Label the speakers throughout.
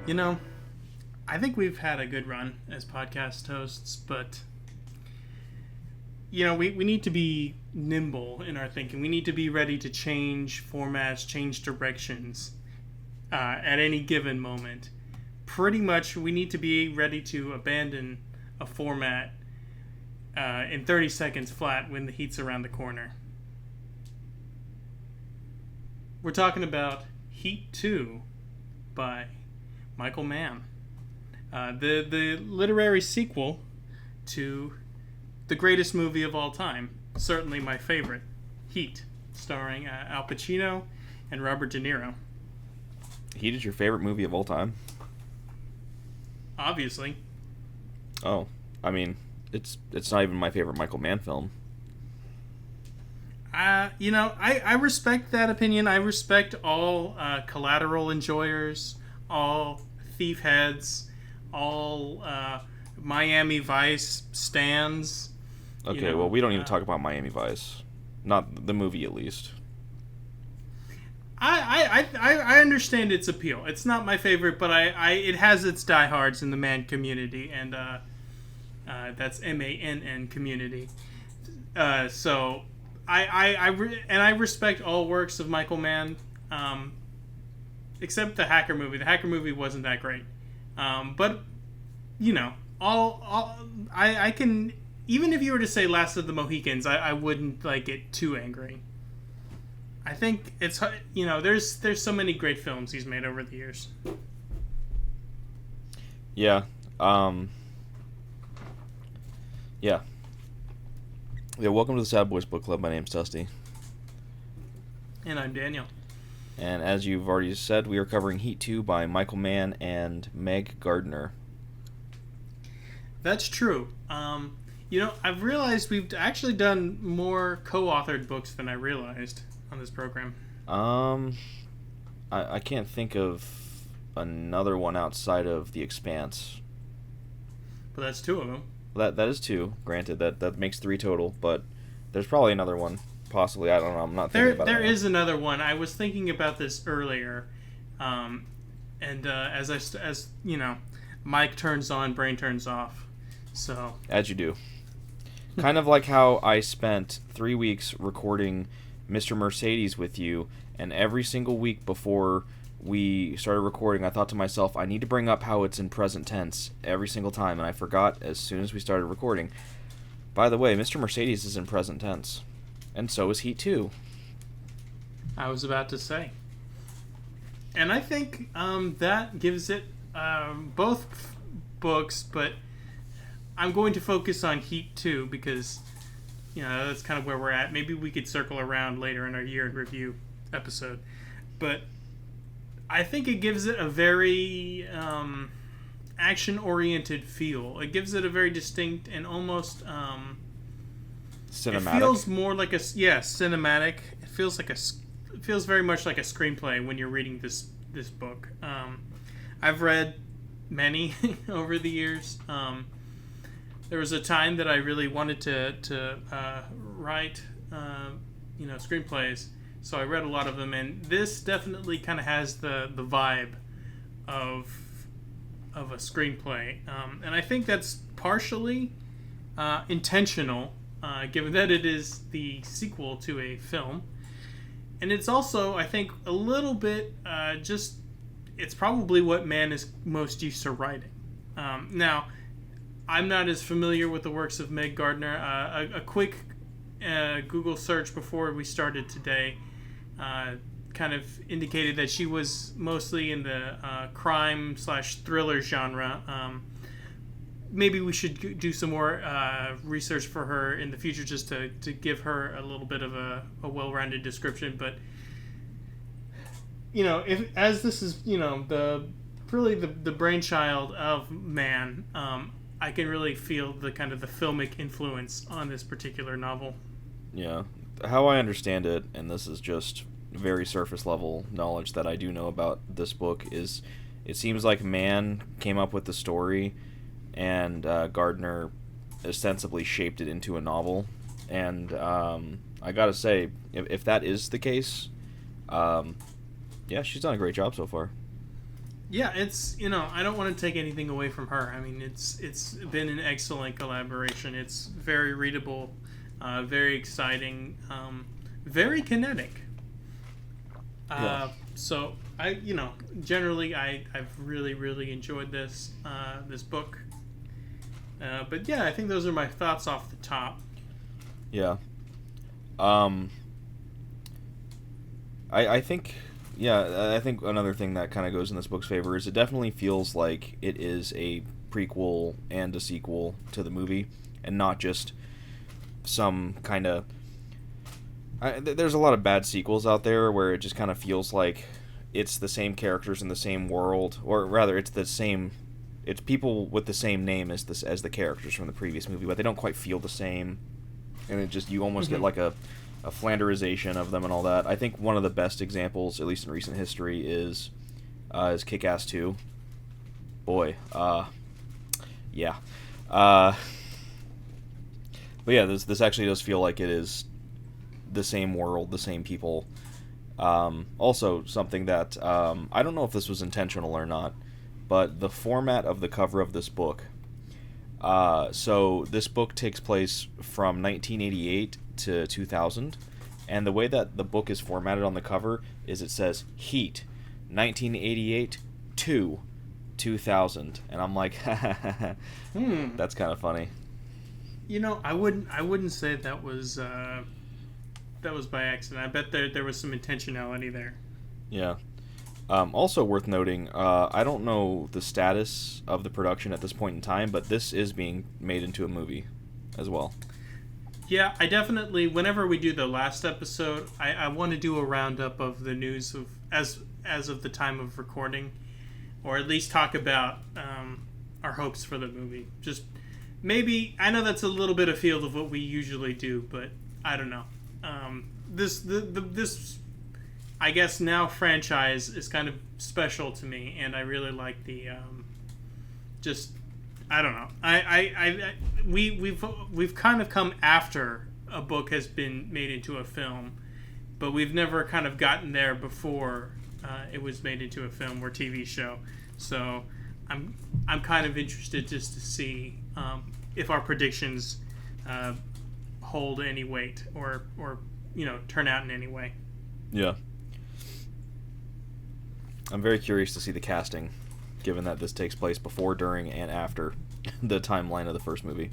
Speaker 1: You know, I think we've had a good run as podcast hosts, but we need to be nimble in our thinking. We need to be ready to change formats, change directions at any given moment. Pretty much, we need to be ready to abandon a format in 30 seconds flat when the heat's around the corner. We're talking about Heat 2 by Michael Mann. The literary sequel to the greatest movie of all time. Certainly my favorite, Heat, starring Al Pacino and Robert De Niro.
Speaker 2: Heat is your favorite movie of all time?
Speaker 1: Obviously.
Speaker 2: Oh, I mean, it's not even my favorite Michael Mann film.
Speaker 1: I respect that opinion. I respect all Collateral enjoyers, all Thief heads, all Miami Vice stans.
Speaker 2: Okay, well, we don't need to talk about Miami Vice. Not the movie, at least.
Speaker 1: I understand its appeal. It's not my favorite, but it has its diehards in the Mann community, and that's MANN community. So I respect all works of Michael Mann, except the Hacker movie. The Hacker movie wasn't that great, but I can, even if you were to say Last of the Mohicans, I wouldn't get too angry. I think it's there's so many great films he's made over the years.
Speaker 2: Yeah. Yeah. Yeah, welcome to the Sad Boys Book Club. My name's Dusty.
Speaker 1: And I'm Daniel.
Speaker 2: And as you've already said, we are covering Heat 2 by Michael Mann and Meg Gardner.
Speaker 1: That's true. I've realized we've actually done more co-authored books than I realized on this program.
Speaker 2: I can't think of another one outside of The Expanse.
Speaker 1: But that's two of them.
Speaker 2: That is two. Granted, that makes three total, but there's probably another one. Possibly, I don't know. I'm not thinking about it.
Speaker 1: There is another one. I was thinking about this earlier, and as mic turns on, brain turns off. So
Speaker 2: as you do. Kind of like how I spent 3 weeks recording Mr. Mercedes with you, and every single week before we started recording, I thought to myself, I need to bring up how it's in present tense every single time, and I forgot as soon as we started recording. By the way, Mr. Mercedes is in present tense, and so is Heat 2.
Speaker 1: I was about to say. And I think that gives it both books, but I'm going to focus on Heat 2 because that's kind of where we're at. Maybe we could circle around later in our year in review episode. But I think it gives it a very action-oriented feel. It gives it a very distinct and almost
Speaker 2: cinematic.
Speaker 1: It feels more like cinematic. It feels very much like a screenplay when you're reading this book. I've read many over the years. There was a time that I really wanted to write screenplays. So I read a lot of them, and this definitely kind of has the vibe of a screenplay, and I think that's partially intentional, given that it is the sequel to a film, and it's also, I think, a little bit it's probably what Mann is most used to writing. Now, I'm not as familiar with the works of Meg Gardner. A quick Google search before we started today kind of indicated that she was mostly in the crime/thriller genre. Maybe we should do some more research for her in the future just to give her a little bit of a well-rounded description. But as this is the brainchild of Mann, I can really feel the kind of the filmic influence on this particular novel.
Speaker 2: Yeah. How I understand it, and this is just very surface level knowledge that I do know about this book, is it seems like Mann came up with the story and Gardner ostensibly shaped it into a novel. And I gotta say, if that is the case, she's done a great job so far.
Speaker 1: Yeah, it's, I don't want to take anything away from her. I mean, it's been an excellent collaboration. It's very readable, very exciting, very kinetic.
Speaker 2: Yeah.
Speaker 1: So generally I've really really enjoyed this book. But yeah, I think those are my thoughts off the top.
Speaker 2: Yeah. Um, I think, yeah, I think another thing that kind of goes in this book's favor is it definitely feels like it is a prequel and a sequel to the movie, and not just some kind of. There's a lot of bad sequels out there where it just kind of feels like it's the same characters in the same world, or rather, it's the same. It's people with the same name as the characters from the previous movie, but they don't quite feel the same, and it just you almost get like a Flanderization of them and all that. I think one of the best examples, at least in recent history, is Kick-Ass 2. Boy, yeah. But yeah, this actually does feel like it is the same world, the same people. Also, something that I don't know if this was intentional or not, but the format of the cover of this book. So this book takes place from 1988 to 2000, and the way that the book is formatted on the cover is it says Heat, 1988 to 2000, and I'm like, that's kind of funny.
Speaker 1: I wouldn't say that was by accident. I bet there was some intentionality there.
Speaker 2: Yeah. Also worth noting, I don't know the status of the production at this point in time, but this is being made into a movie as well.
Speaker 1: Yeah, I definitely, whenever we do the last episode, I want to do a roundup of the news of as of the time of recording, or at least talk about our hopes for the movie. Just maybe, I know that's a little bit afield of what we usually do, but I don't know. This I guess now franchise is kind of special to me, and I really like the just I don't know. We've kind of come after a book has been made into a film, but we've never kind of gotten there before it was made into a film or TV show. So I'm kind of interested just to see if our predictions hold any weight or turn out in any way.
Speaker 2: Yeah. I'm very curious to see the casting, given that this takes place before, during, and after the timeline of the first movie.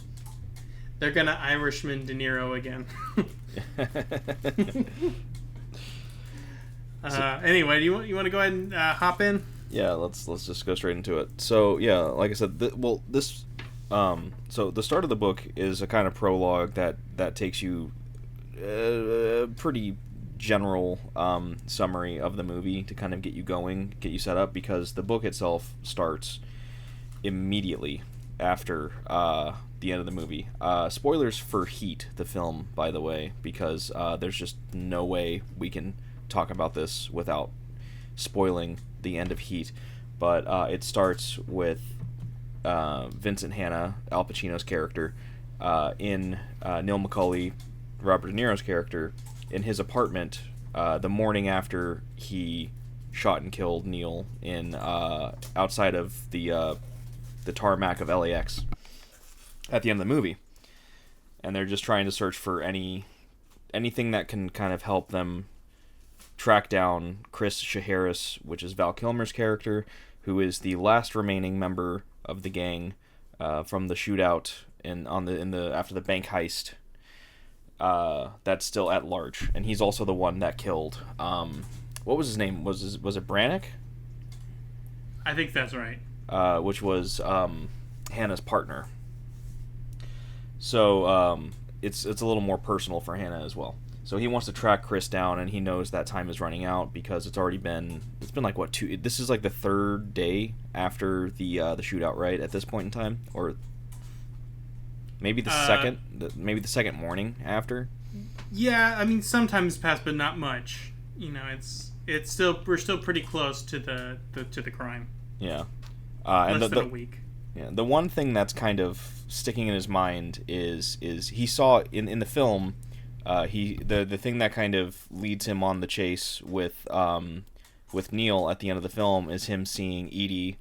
Speaker 1: They're gonna Irishman De Niro again. Anyway, do you want to go ahead and hop in?
Speaker 2: Yeah, let's just go straight into it. So yeah, like I said, so the start of the book is a kind of prologue that takes you a pretty general summary of the movie to kind of get you going, get you set up, because the book itself starts immediately after the end of the movie. Spoilers for Heat, the film, by the way, because there's just no way we can talk about this without spoiling the end of Heat. But it starts with Vincent Hanna, Al Pacino's character, in Neil McCauley, Robert De Niro's character, in his apartment the morning after he shot and killed Neil in outside of the tarmac of LAX at the end of the movie. And they're just trying to search for anything that can kind of help them track down Chris Shaharis, which is Val Kilmer's character, who is the last remaining member of the gang from the shootout after the bank heist. That's still at large, and he's also the one that killed. What was his name? Was it Brannick?
Speaker 1: I think that's right.
Speaker 2: Which was Hannah's partner. So it's a little more personal for Hannah as well. So he wants to track Chris down, and he knows that time is running out because it's been like what, two? This is like the third day after the shootout, right? At this point in time, or maybe the second morning after.
Speaker 1: Yeah, I mean, sometimes passed, but not much. It's still, we're still pretty close to the crime.
Speaker 2: Yeah,
Speaker 1: less than a week.
Speaker 2: Yeah, the one thing that's kind of sticking in his mind is he saw in the film, the thing that kind of leads him on the chase with with Neil at the end of the film is him seeing Edie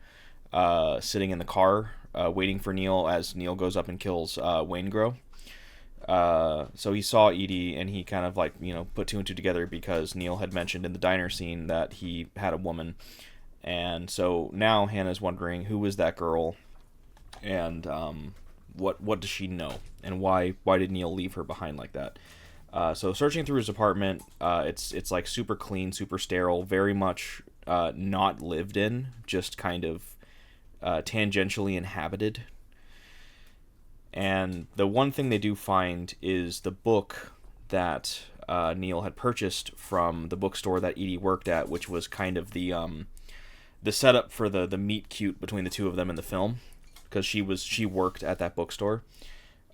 Speaker 2: sitting in the car waiting for Neil as Neil goes up and kills Waingro. So he saw Edie, and he kind of like, put two and two together because Neil had mentioned in the diner scene that he had a woman. And so now Hannah's wondering, who was that girl, and what does she know, and why did Neil leave her behind like that? So searching through his apartment, it's like super clean, super sterile, very much not lived in, just kind of tangentially inhabited. And the one thing they do find is the book that Neil had purchased from the bookstore that Edie worked at, which was kind of the setup for the meet cute between the two of them in the film, because she worked at that bookstore.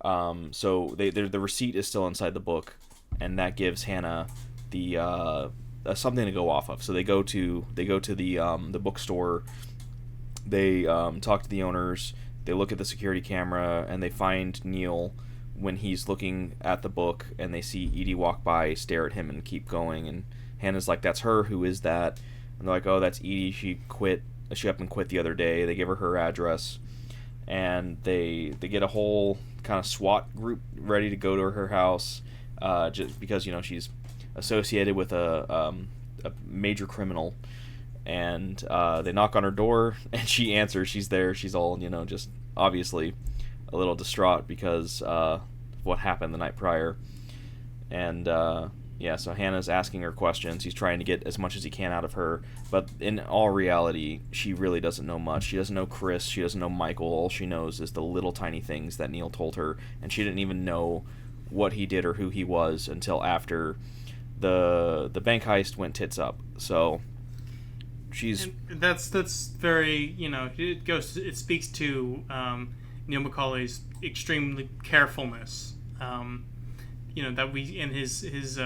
Speaker 2: So the receipt is still inside the book, and that gives Hannah the something to go off of. So they go to the bookstore. They talk to the owners. They look at the security camera, and they find Neil when he's looking at the book, and they see Edie walk by, stare at him, and keep going. And Hannah's like, "That's her. Who is that?" And they're like, "Oh, that's Edie. She quit. She up and quit the other day." They give her address, and they get a whole kind of SWAT group ready to go to her house, just because she's associated with a major criminal. And they knock on her door, and she answers. She's there. She's all, just obviously a little distraught because of what happened the night prior. And so Hannah's asking her questions. He's trying to get as much as he can out of her, but in all reality, she really doesn't know much. She doesn't know Chris. She doesn't know Michael. All she knows is the little tiny things that Neil told her, and she didn't even know what he did or who he was until after the bank heist went tits up. So she's...
Speaker 1: And that's very, it speaks to Neil McCauley's extremely carefulness. That we, in his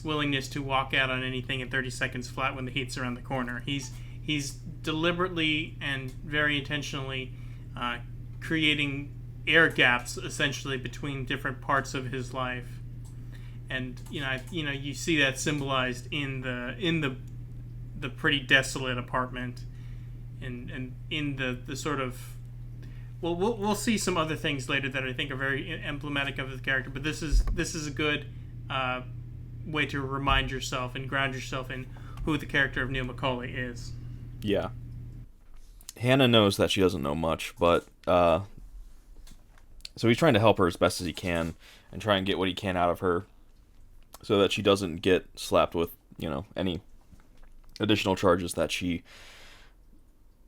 Speaker 1: willingness to walk out on anything in 30 seconds flat when the heat's around the corner. He's deliberately and very intentionally creating air gaps essentially between different parts of his life, and you see that symbolized in the pretty desolate apartment, and in the sort of... Well, we'll see some other things later that I think are very emblematic of the character, but this is a good way to remind yourself and ground yourself in who the character of Neil McCauley is.
Speaker 2: Yeah. Hannah knows that she doesn't know much, but so he's trying to help her as best as he can and try and get what he can out of her so that she doesn't get slapped with, any additional charges that she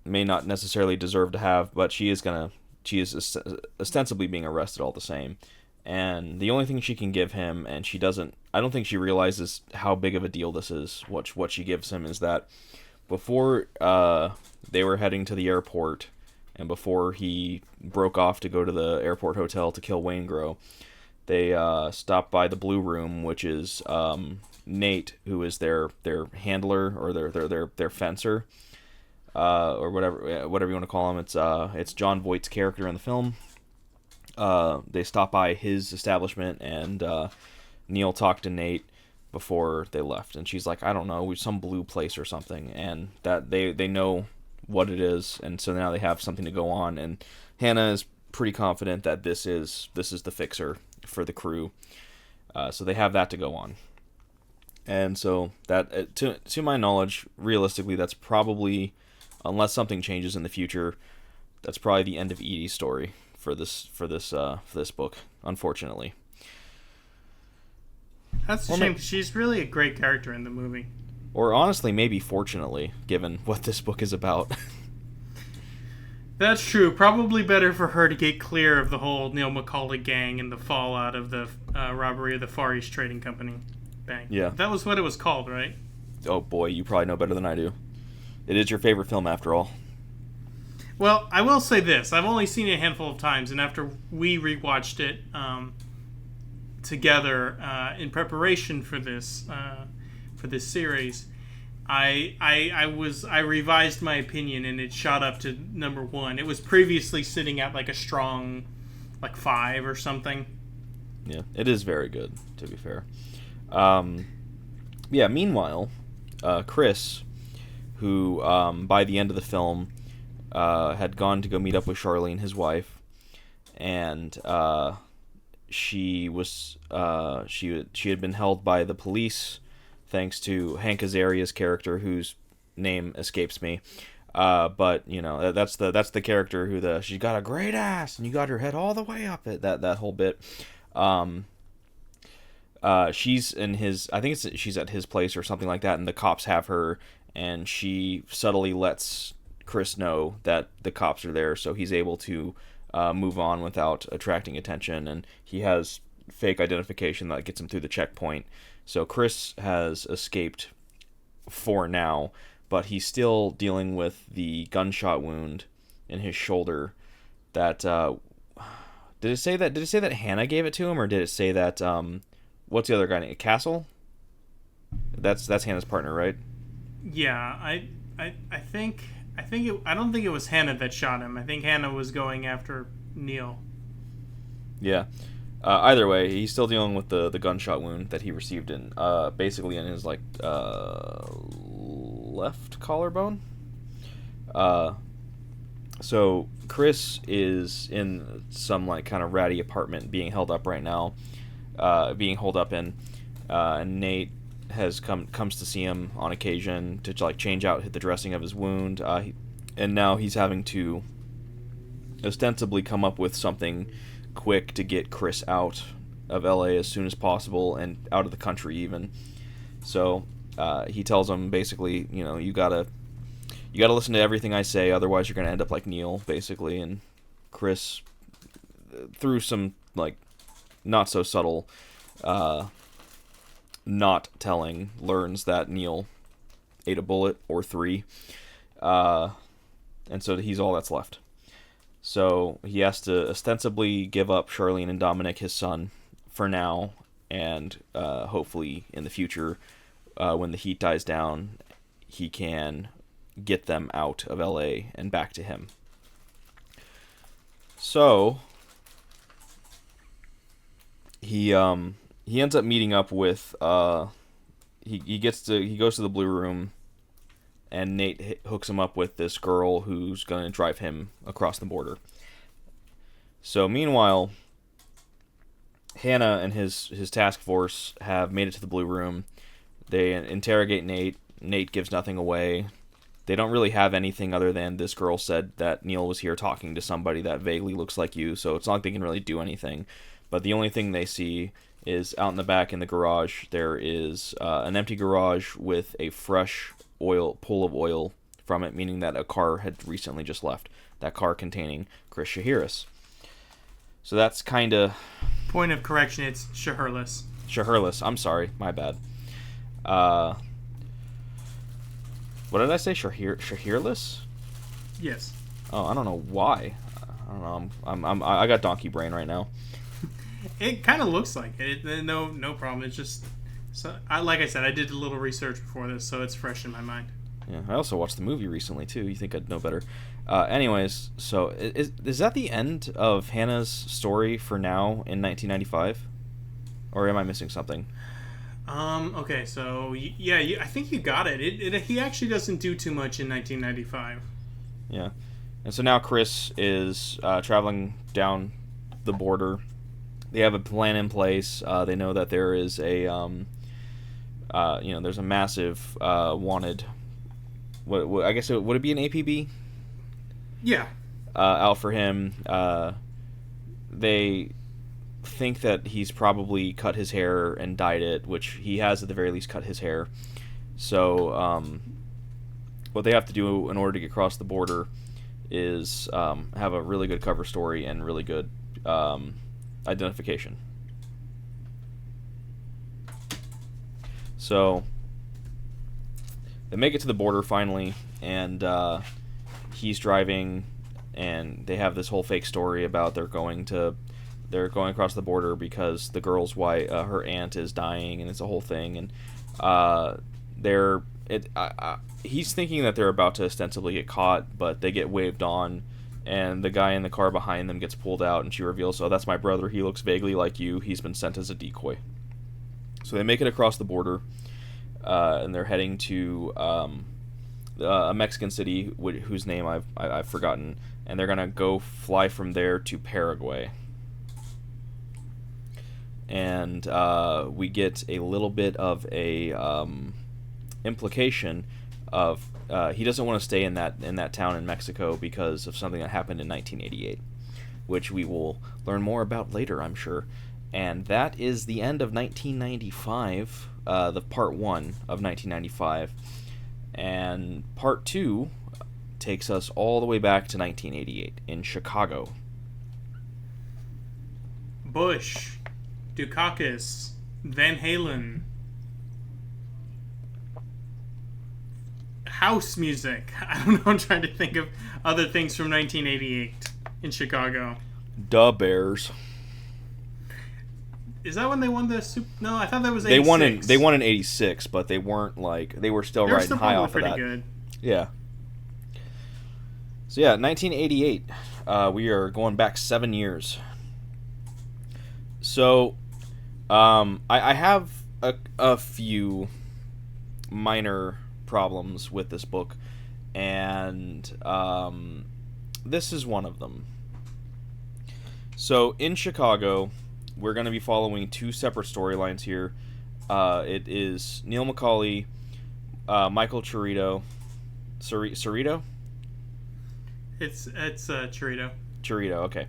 Speaker 2: may not necessarily deserve to have, but she is ostensibly being arrested all the same. And the only thing she can give him, and I don't think she realizes how big of a deal this is, what she gives him, is that before they were heading to the airport, and before he broke off to go to the airport hotel to kill Waingro, they stopped by the Blue Room, which is Nate, who is their handler, or their fencer, or whatever you want to call him. It's John Voight's character in the film. They stopped by his establishment, and Neil talked to Nate before they left, and she's like, "I don't know, some blue place or something," and that they know what it is, and so now they have something to go on. And Hannah is pretty confident that this is the fixer for the crew, so they have that to go on. And so that, to my knowledge, realistically, that's probably, unless something changes in the future, that's probably the end of Edie's story for this book, unfortunately.
Speaker 1: That's a shame, 'cause she's really a great character in the movie.
Speaker 2: Or honestly, maybe fortunately, given what this book is about.
Speaker 1: That's true. Probably better for her to get clear of the whole Neil McCauley gang and the fallout of the robbery of the Far East Trading Company bank.
Speaker 2: Yeah.
Speaker 1: That was what it was called, right?
Speaker 2: Oh boy, you probably know better than I do. It is your favorite film after all.
Speaker 1: Well, I will say this. I've only seen it a handful of times, and after we rewatched it together in preparation for this series, I revised my opinion, and it shot up to number 1. It was previously sitting at like a strong 5 or something.
Speaker 2: Yeah, it is very good, to be fair. Meanwhile, Chris, who by the end of the film had gone to go meet up with Charlene, his wife, and she had been held by the police thanks to Hank Azaria's character, whose name escapes me. But that's the character who she got a great ass and you got her head all the way up it, that whole bit. She's in his, I think she's at his place or something like that, and the cops have her, and she subtly lets Chris know that the cops are there, so he's able to move on without attracting attention, and he has fake identification that gets him through the checkpoint. So Chris has escaped for now, but he's still dealing with the gunshot wound in his shoulder. That did it say that Hannah gave it to him, or did it say that what's the other guy named Castle? That's Hannah's partner, right?
Speaker 1: Yeah, I think I don't think it was Hannah that shot him. I think Hannah was going after Neil.
Speaker 2: Yeah. Either way, he's still dealing with the gunshot wound that he received in basically in his left collarbone. So Chris is in some kind of ratty apartment being held up right now, and Nate comes to see him on occasion to change out the dressing of his wound, and now he's having to ostensibly come up with something quick to get Chris out of LA as soon as possible and out of the country even. So he tells him basically, you gotta listen to everything I say, otherwise you're gonna end up like Neil, basically. And Chris, through some not so subtle not telling, learns that Neil ate a bullet or 3, and so he's all that's left. So he has to ostensibly give up Charlene and Dominic, his son, for now, and hopefully in the future, when the heat dies down, he can get them out of LA and back to him. So he ends up meeting up with he goes to the Blue Room, and Nate hooks him up with this girl who's going to drive him across the border. So meanwhile, Hannah and his task force have made it to the Blue Room. They interrogate Nate. Nate gives nothing away. They don't really have anything other than this girl said that Neil was here talking to somebody that vaguely looks like you, so it's not like they can really do anything. But the only thing they see is out in the back in the garage, there is an empty garage with a fresh pool of oil from it, meaning that a car had recently just left. That car containing Chris Shahiris. So that's kind of...
Speaker 1: Point of correction, it's Shahiris.
Speaker 2: Shahiris, I'm sorry, my bad. What did I say? Shahiris?
Speaker 1: Yes.
Speaker 2: Oh, I don't know why. I don't know. I got donkey brain right now.
Speaker 1: It kind of looks like it. No problem. It's just, like I said, I did a little research before this, so it's fresh in my mind.
Speaker 2: Yeah, I also watched the movie recently too. You think I'd know better? Anyways, so is that the end of Hannah's story for now in 1995, or am I missing something?
Speaker 1: Okay, so yeah, I think you got it. He actually doesn't do too much in 1995.
Speaker 2: Yeah, and so now Chris is traveling down the border. They have a plan in place. They know that there is a, there's a massive wanted. What I guess would it be an APB?
Speaker 1: Yeah.
Speaker 2: Out for him. They think that he's probably cut his hair and dyed it, which he has at the very least cut his hair. So what they have to do in order to get across the border is have a really good cover story and really good identification. So they make it to the border finally, and he's driving, and they have this whole fake story about they're going across the border because the girl's wife, her aunt, is dying, and it's a whole thing. And he's thinking that they're about to ostensibly get caught, but they get waved on, and the guy in the car behind them gets pulled out, and she reveals, "Oh, that's my brother. He looks vaguely like you. He's been sent as a decoy." So they make it across the border. and they're heading to a Mexican city whose name I've forgotten, and they're gonna go fly from there to Paraguay. And we get a little bit of a implication of he doesn't want to stay in that town in Mexico because of something that happened in 1988, which we will learn more about later, I'm sure. And that is the end of 1995, the part 1 of 1995. And part 2 takes us all the way back to 1988 in Chicago.
Speaker 1: Bush, Dukakis, Van Halen, house music. I don't know, I'm trying to think of other things from 1988 in Chicago.
Speaker 2: Da Bears.
Speaker 1: Is that when they won the Super? No, I thought that was 86.
Speaker 2: They won in 86, but they weren't like, they were still riding high off of that.
Speaker 1: Good.
Speaker 2: Yeah. So yeah, 1988. We are going back 7 years. So, I have a few minor problems with this book, and this is one of them. So in Chicago, we're going to be following 2 separate storylines here. It is Neil McCauley, Michael Cerrito. Cerrito?
Speaker 1: It's Chirito.
Speaker 2: Cerrito, okay.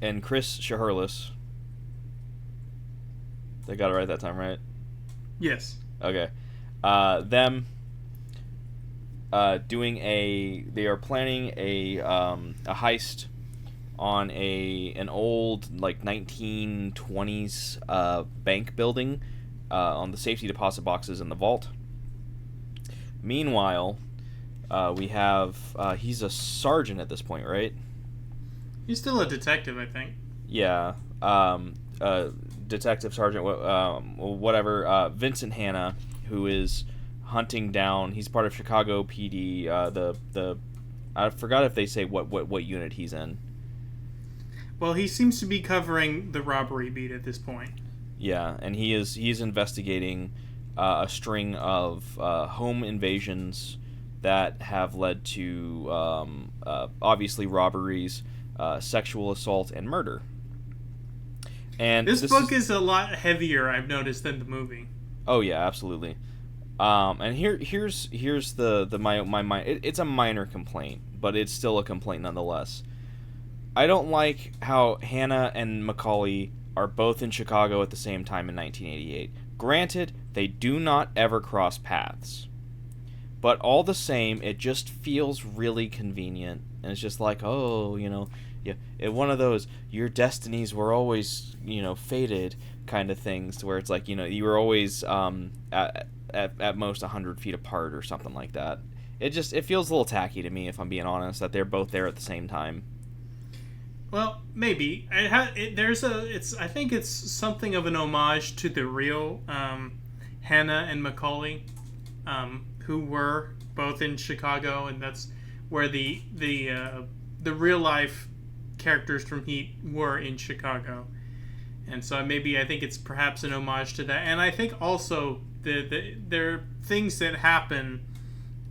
Speaker 2: And Chris Shaherlis. They got it right that time, right?
Speaker 1: Yes.
Speaker 2: Okay. Them they are planning a heist on an old like 1920s bank building on the safety deposit boxes in the vault. Meanwhile, we have he's a sergeant at this point, right?
Speaker 1: He's still a detective, I think.
Speaker 2: Yeah. Detective Sergeant, whatever. Vincent Hanna, who is hunting down. He's part of Chicago PD. I forgot if they say what unit he's in.
Speaker 1: Well, he seems to be covering the robbery beat at this point.
Speaker 2: Yeah, and he's investigating a string of home invasions that have led to obviously robberies, sexual assault, and murder. And
Speaker 1: this book is a lot heavier, I've noticed, than the movie.
Speaker 2: Oh yeah, absolutely. And here's it's a minor complaint, but it's still a complaint nonetheless. I don't like how Hannah and Macaulay are both in Chicago at the same time in 1988. Granted, they do not ever cross paths, but all the same, it just feels really convenient, and it's just like, oh, yeah, one of those your destinies were always, fated kind of things, to where it's like, you were always at most 100 feet apart or something like that. It feels a little tacky to me, if I'm being honest, that they're both there at the same time.
Speaker 1: Well, maybe I think it's something of an homage to the real Hannah and Macaulay, who were both in Chicago, and that's where the real life characters from Heat were in Chicago, and so I think it's perhaps an homage to that. And I think also there are things that happen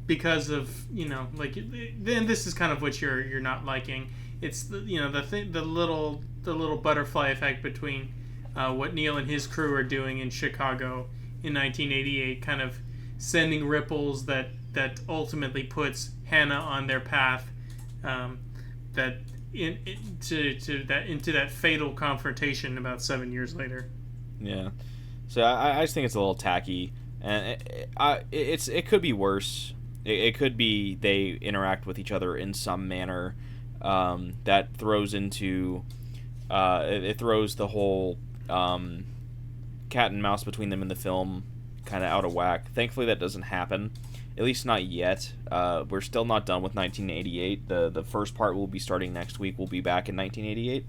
Speaker 1: because of then this is kind of what you're not liking. It's the little butterfly effect between what Neil and his crew are doing in Chicago in 1988, kind of sending ripples that ultimately puts Hannah on their path, into that fatal confrontation about 7 years later.
Speaker 2: Yeah, so I just think it's a little tacky, and it could be worse. It could be they interact with each other in some manner. That throws into it throws the whole cat and mouse between them in the film kind of out of whack. Thankfully, that doesn't happen, at least not yet. We're still not done with 1988. The first part will be starting next week. We'll be back in 1988.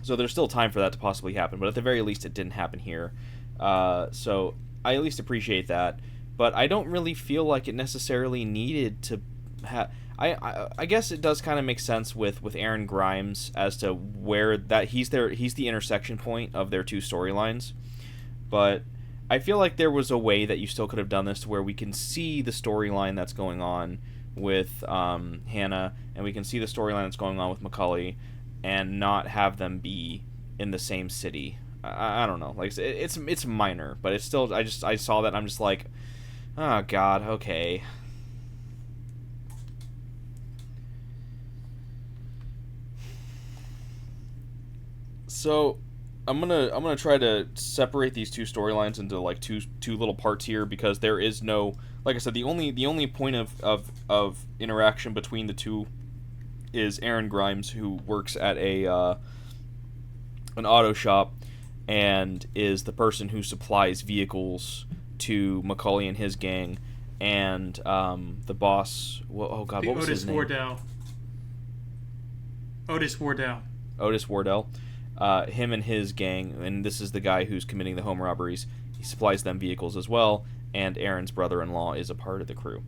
Speaker 2: So there's still time for that to possibly happen, but at the very least, it didn't happen here. So I at least appreciate that, but I don't really feel like it necessarily needed to have. I guess it does kind of make sense with Aaron Grimes as to where that he's the intersection point of their two storylines, but I feel like there was a way that you still could have done this to where we can see the storyline that's going on with Hannah, and we can see the storyline that's going on with Macaulay, and not have them be in the same city. I don't know. Like, it's minor, but it's still. I saw that and I'm just like, oh God, okay. So, I'm gonna try to separate these two storylines into like two little parts here, because there is no, like I said, the only point of interaction between the two is Aaron Grimes, who works at an auto shop and is the person who supplies vehicles to Macaulay and his gang, and the boss. Oh God, what was his name?
Speaker 1: Otis Wardell.
Speaker 2: Otis Wardell. Him and his gang, and this is the guy who's committing the home robberies. He supplies them vehicles as well, and Aaron's brother-in-law is a part of the crew.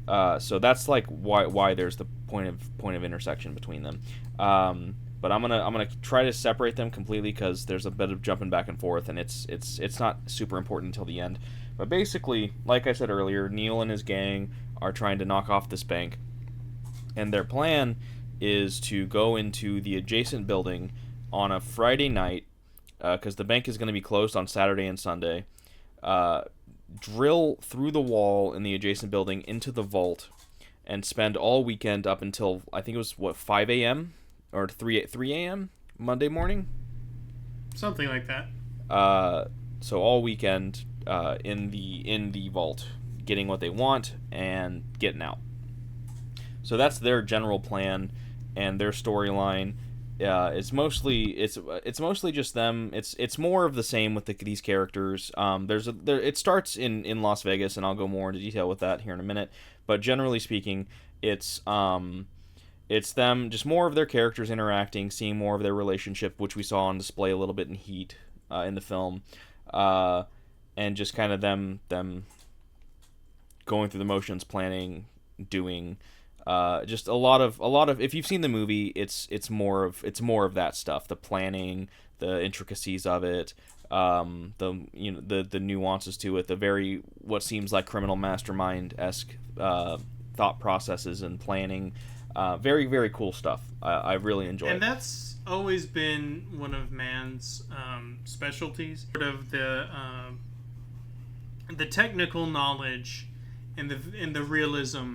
Speaker 2: So that's like why there's the point of intersection between them. But I'm gonna try to separate them completely, because there's a bit of jumping back and forth, and it's not super important until the end. But basically, like I said earlier, Neil and his gang are trying to knock off this bank, and their plan is to go into the adjacent building on a Friday night, because the bank is going to be closed on Saturday and Sunday. Drill through the wall in the adjacent building into the vault, and spend all weekend up until, I think it was 5 a.m. or 3 a.m. Monday morning,
Speaker 1: something like that.
Speaker 2: So all weekend in the vault, getting what they want and getting out. So that's their general plan, and their storyline. It's mostly just them. It's more of the same with these characters. It starts in Las Vegas, and I'll go more into detail with that here in a minute. But generally speaking, it's them, just more of their characters interacting, seeing more of their relationship, which we saw on display a little bit in Heat in the film, and just kind of them going through the motions, planning, doing. Just a lot of. If you've seen the movie, it's more of that stuff. The planning, the intricacies of it, the nuances to it, the very what seems like criminal mastermind-esque thought processes and planning. Very, very cool stuff. I really enjoy it.
Speaker 1: And that's always been one of Mann's specialties. Sort of the technical knowledge and the realism.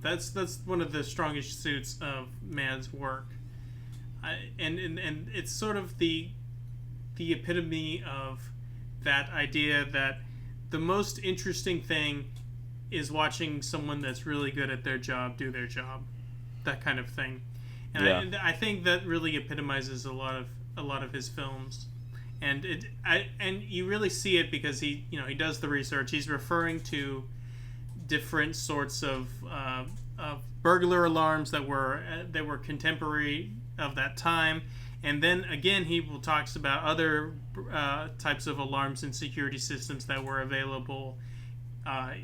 Speaker 1: That's one of the strongest suits of Mann's work, and it's sort of the epitome of that idea that the most interesting thing is watching someone that's really good at their job do their job, that kind of thing, and I think that really epitomizes a lot of his films, and you really see it because he does the research. He's referring to different sorts of burglar alarms that were contemporary of that time, and then again he talks about other types of alarms and security systems that were available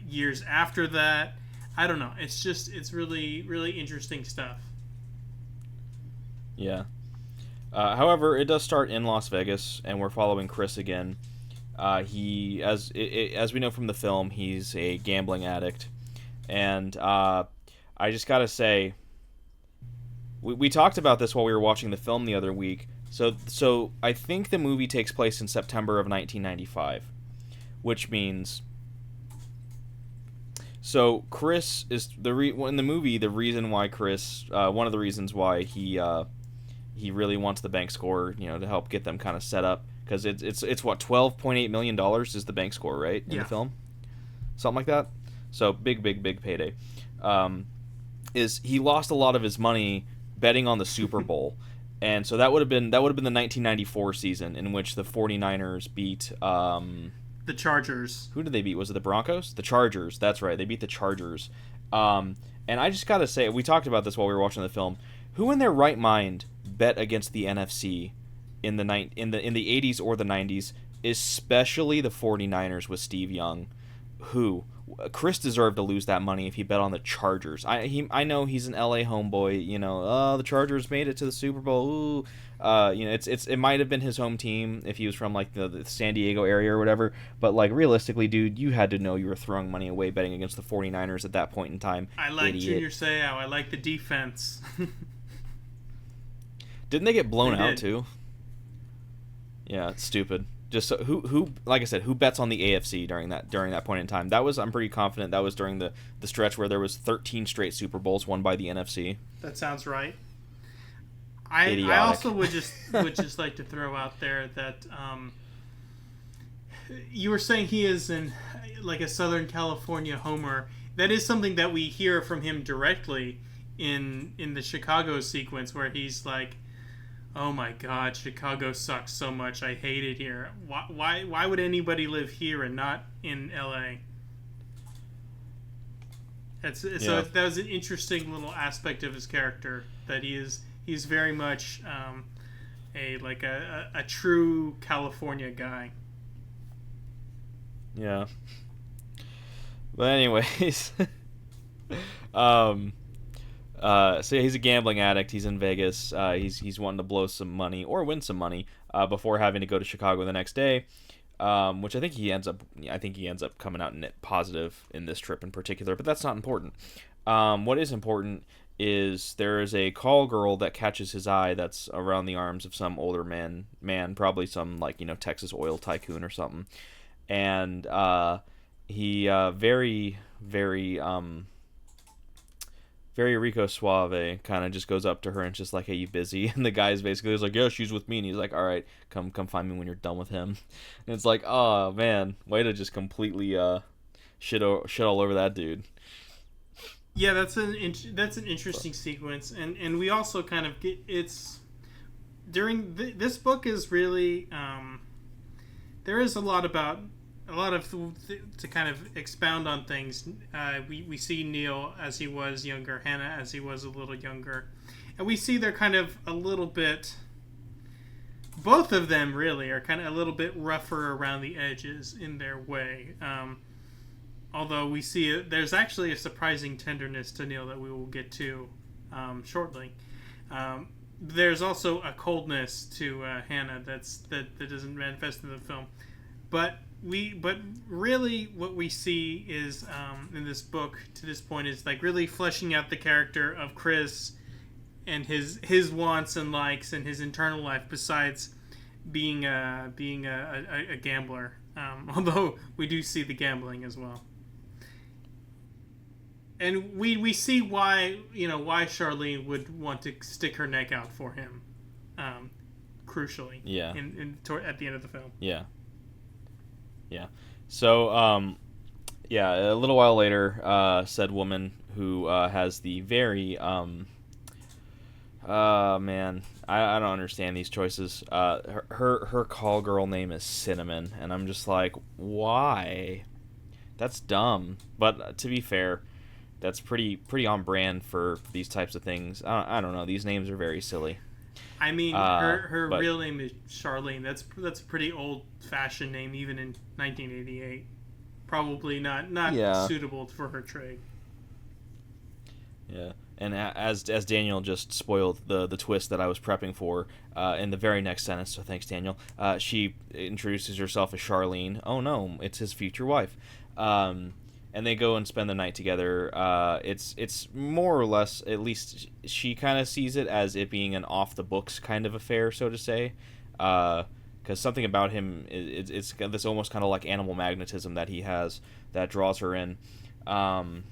Speaker 1: years after that. I don't know. It's really, really interesting stuff.
Speaker 2: Yeah. However, it does start in Las Vegas, and we're following Chris again. He, as we know from the film, he's a gambling addict, and I just gotta say, we talked about this while we were watching the film the other week. So I think the movie takes place in September of 1995, which means. So Chris is in the movie. The reason why Chris, one of the reasons why he really wants the bank score, to help get them kind of set up. Because it's what, $12.8 million is the bank score, right, in the film, something like that. So big payday. Is he lost a lot of his money betting on the Super Bowl, and so that would have been the 1994 season in which the 49ers beat
Speaker 1: the Chargers.
Speaker 2: Who did they beat? Was it the Broncos? The Chargers. That's right. They beat the Chargers. And I just gotta say, we talked about this while we were watching the film. Who in their right mind bet against the NFC? In the 80s or the 90s, especially the 49ers with Steve Young, who? Chris deserved to lose that money if he bet on the Chargers. I know he's an LA homeboy. Oh, the Chargers made it to the Super Bowl. Ooh. It might have been his home team if he was from like the San Diego area or whatever. But like realistically, dude, you had to know you were throwing money away betting against the 49ers at that point in time.
Speaker 1: I like Junior Seau. I like the defense.
Speaker 2: Didn't they get blown out too? Yeah, it's stupid. Just so, who like I said, who bets on the AFC during that point in time? I'm pretty confident that was during the stretch where there was 13 straight Super Bowls won by the NFC.
Speaker 1: That sounds right. I also would just like to throw out there that you were saying he is like a Southern California homer. That is something that we hear from him directly in the Chicago sequence where he's like, "Oh my God, Chicago sucks so much. I hate it here. Why would anybody live here and not in LA?" So that was an interesting little aspect of his character, that he's very much a true California guy.
Speaker 2: Yeah. But anyways, so yeah, he's a gambling addict. He's in Vegas. He's wanting to blow some money or win some money before having to go to Chicago the next day, which I think he ends up coming out net positive in this trip in particular. But that's not important. What is important is there is a call girl that catches his eye that's around the arms of some older man, probably some Texas oil tycoon or something, and he very Rico Suave kind of just goes up to her and just like, "Hey, you busy?" And the guy's basically like, "Yeah, she's with me." And he's like, "All right, come find me when you're done with him." And it's like, oh man, way to just completely shit all over that dude.
Speaker 1: Yeah, that's an interesting sequence, and we also kind of get during this book is really there is a lot to kind of expound on things. We see Neil as he was younger, Hannah as he was a little younger, and we see they're kind of a little bit. Both of them really are kind of a little bit rougher around the edges in their way. Although we see there's actually a surprising tenderness to Neil that we will get to shortly. There's also a coldness to Hannah that doesn't manifest in the film, but really what we see is in this book to this point is like really fleshing out the character of Chris and his wants and likes and his internal life besides being a gambler. Although we do see the gambling as well. And we see why Charlene would want to stick her neck out for him, crucially.
Speaker 2: Yeah.
Speaker 1: At the end of the film.
Speaker 2: Yeah. Yeah. So a little while later, said woman who has the very man, I don't understand these choices. Her call girl name is Cinnamon, and I'm just like, why? That's dumb. But to be fair, that's pretty on brand for these types of things. I don't know. These names are very silly.
Speaker 1: I mean, her real name is Charlene. That's a pretty old-fashioned name, even in 1988. Probably not suitable for her trade.
Speaker 2: Yeah, and as Daniel just spoiled the twist that I was prepping for in the very next sentence, so thanks, Daniel. She introduces herself as Charlene. Oh no, it's his future wife. And they go and spend the night together. It's more or less, at least she kind of sees it as it being an off-the-books kind of affair, so to say. Because something about him, it's this almost kind of like animal magnetism that he has that draws her in. And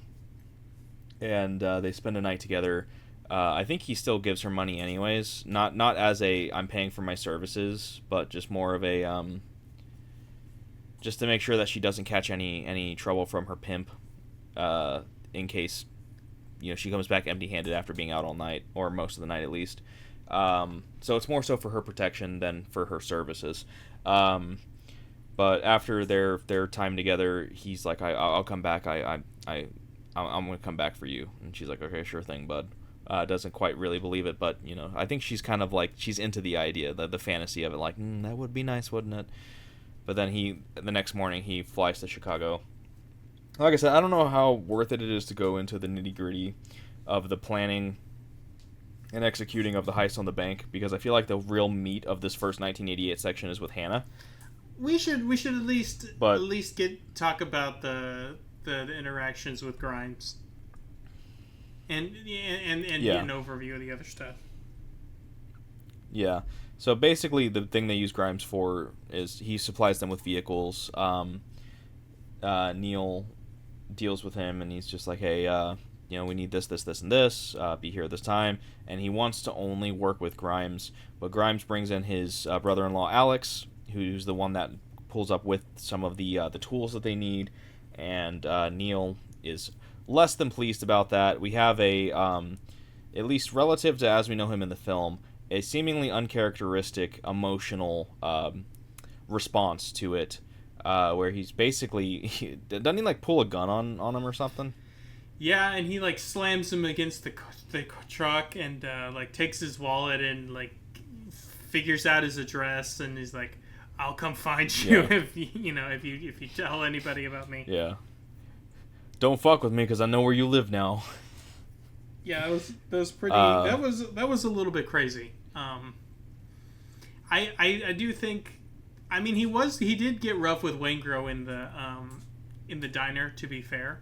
Speaker 2: they spend a night together. I think he still gives her money anyways. Not as a, I'm paying for my services, but just more of a... just to make sure that she doesn't catch any trouble from her pimp, in case, she comes back empty-handed after being out all night, or most of the night at least. So it's more so for her protection than for her services. But after their time together, he's like, I'll come back. I'm gonna come back for you. And she's like, okay, sure thing, bud. Doesn't quite really believe it, but I think she's kind of like, she's into the idea, the fantasy of it. Like, that would be nice, wouldn't it? But then the next morning he flies to Chicago, like I said, I don't know how worth it is to go into the nitty gritty of the planning and executing of the heist on the bank, because I feel like the real meat of this first 1988 section is with Hannah.
Speaker 1: We should
Speaker 2: But
Speaker 1: talk about the interactions with Grimes, and get an overview of the other stuff.
Speaker 2: Yeah. So basically, the thing they use Grimes for is he supplies them with vehicles. Neil deals with him, and he's just like, hey, we need this, this, this, and this. Be here this time. And he wants to only work with Grimes. But Grimes brings in his brother-in-law, Alex, who's the one that pulls up with some of the tools that they need. And Neil is less than pleased about that. We have a, at least relative to as we know him in the film, a seemingly uncharacteristic emotional response to it, where he's basically doesn't he like pull a gun on him or something?
Speaker 1: Yeah, and he like slams him against the truck and like takes his wallet and like figures out his address, and he's like, "I'll come find you if you tell anybody about me."
Speaker 2: Yeah. Don't fuck with me because I know where you live now.
Speaker 1: Yeah, that was pretty. That was a little bit crazy. I do think, I mean, he did get rough with Waingro in the diner, to be fair.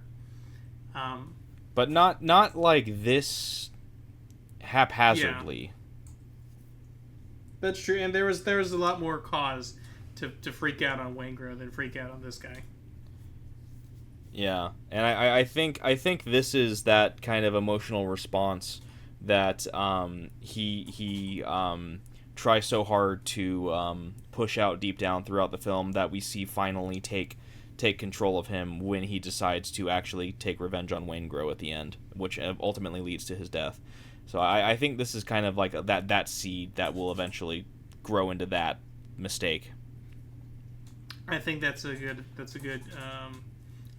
Speaker 2: But not like this haphazardly.
Speaker 1: Yeah. That's true, and there was a lot more cause to freak out on Waingro than freak out on this guy.
Speaker 2: Yeah, and I think this is that kind of emotional response that he tries so hard to push out deep down throughout the film, that we see finally take control of him when he decides to actually take revenge on Waingro at the end, which ultimately leads to his death. So I think this is kind of like that seed that will eventually grow into that mistake.
Speaker 1: I think that's a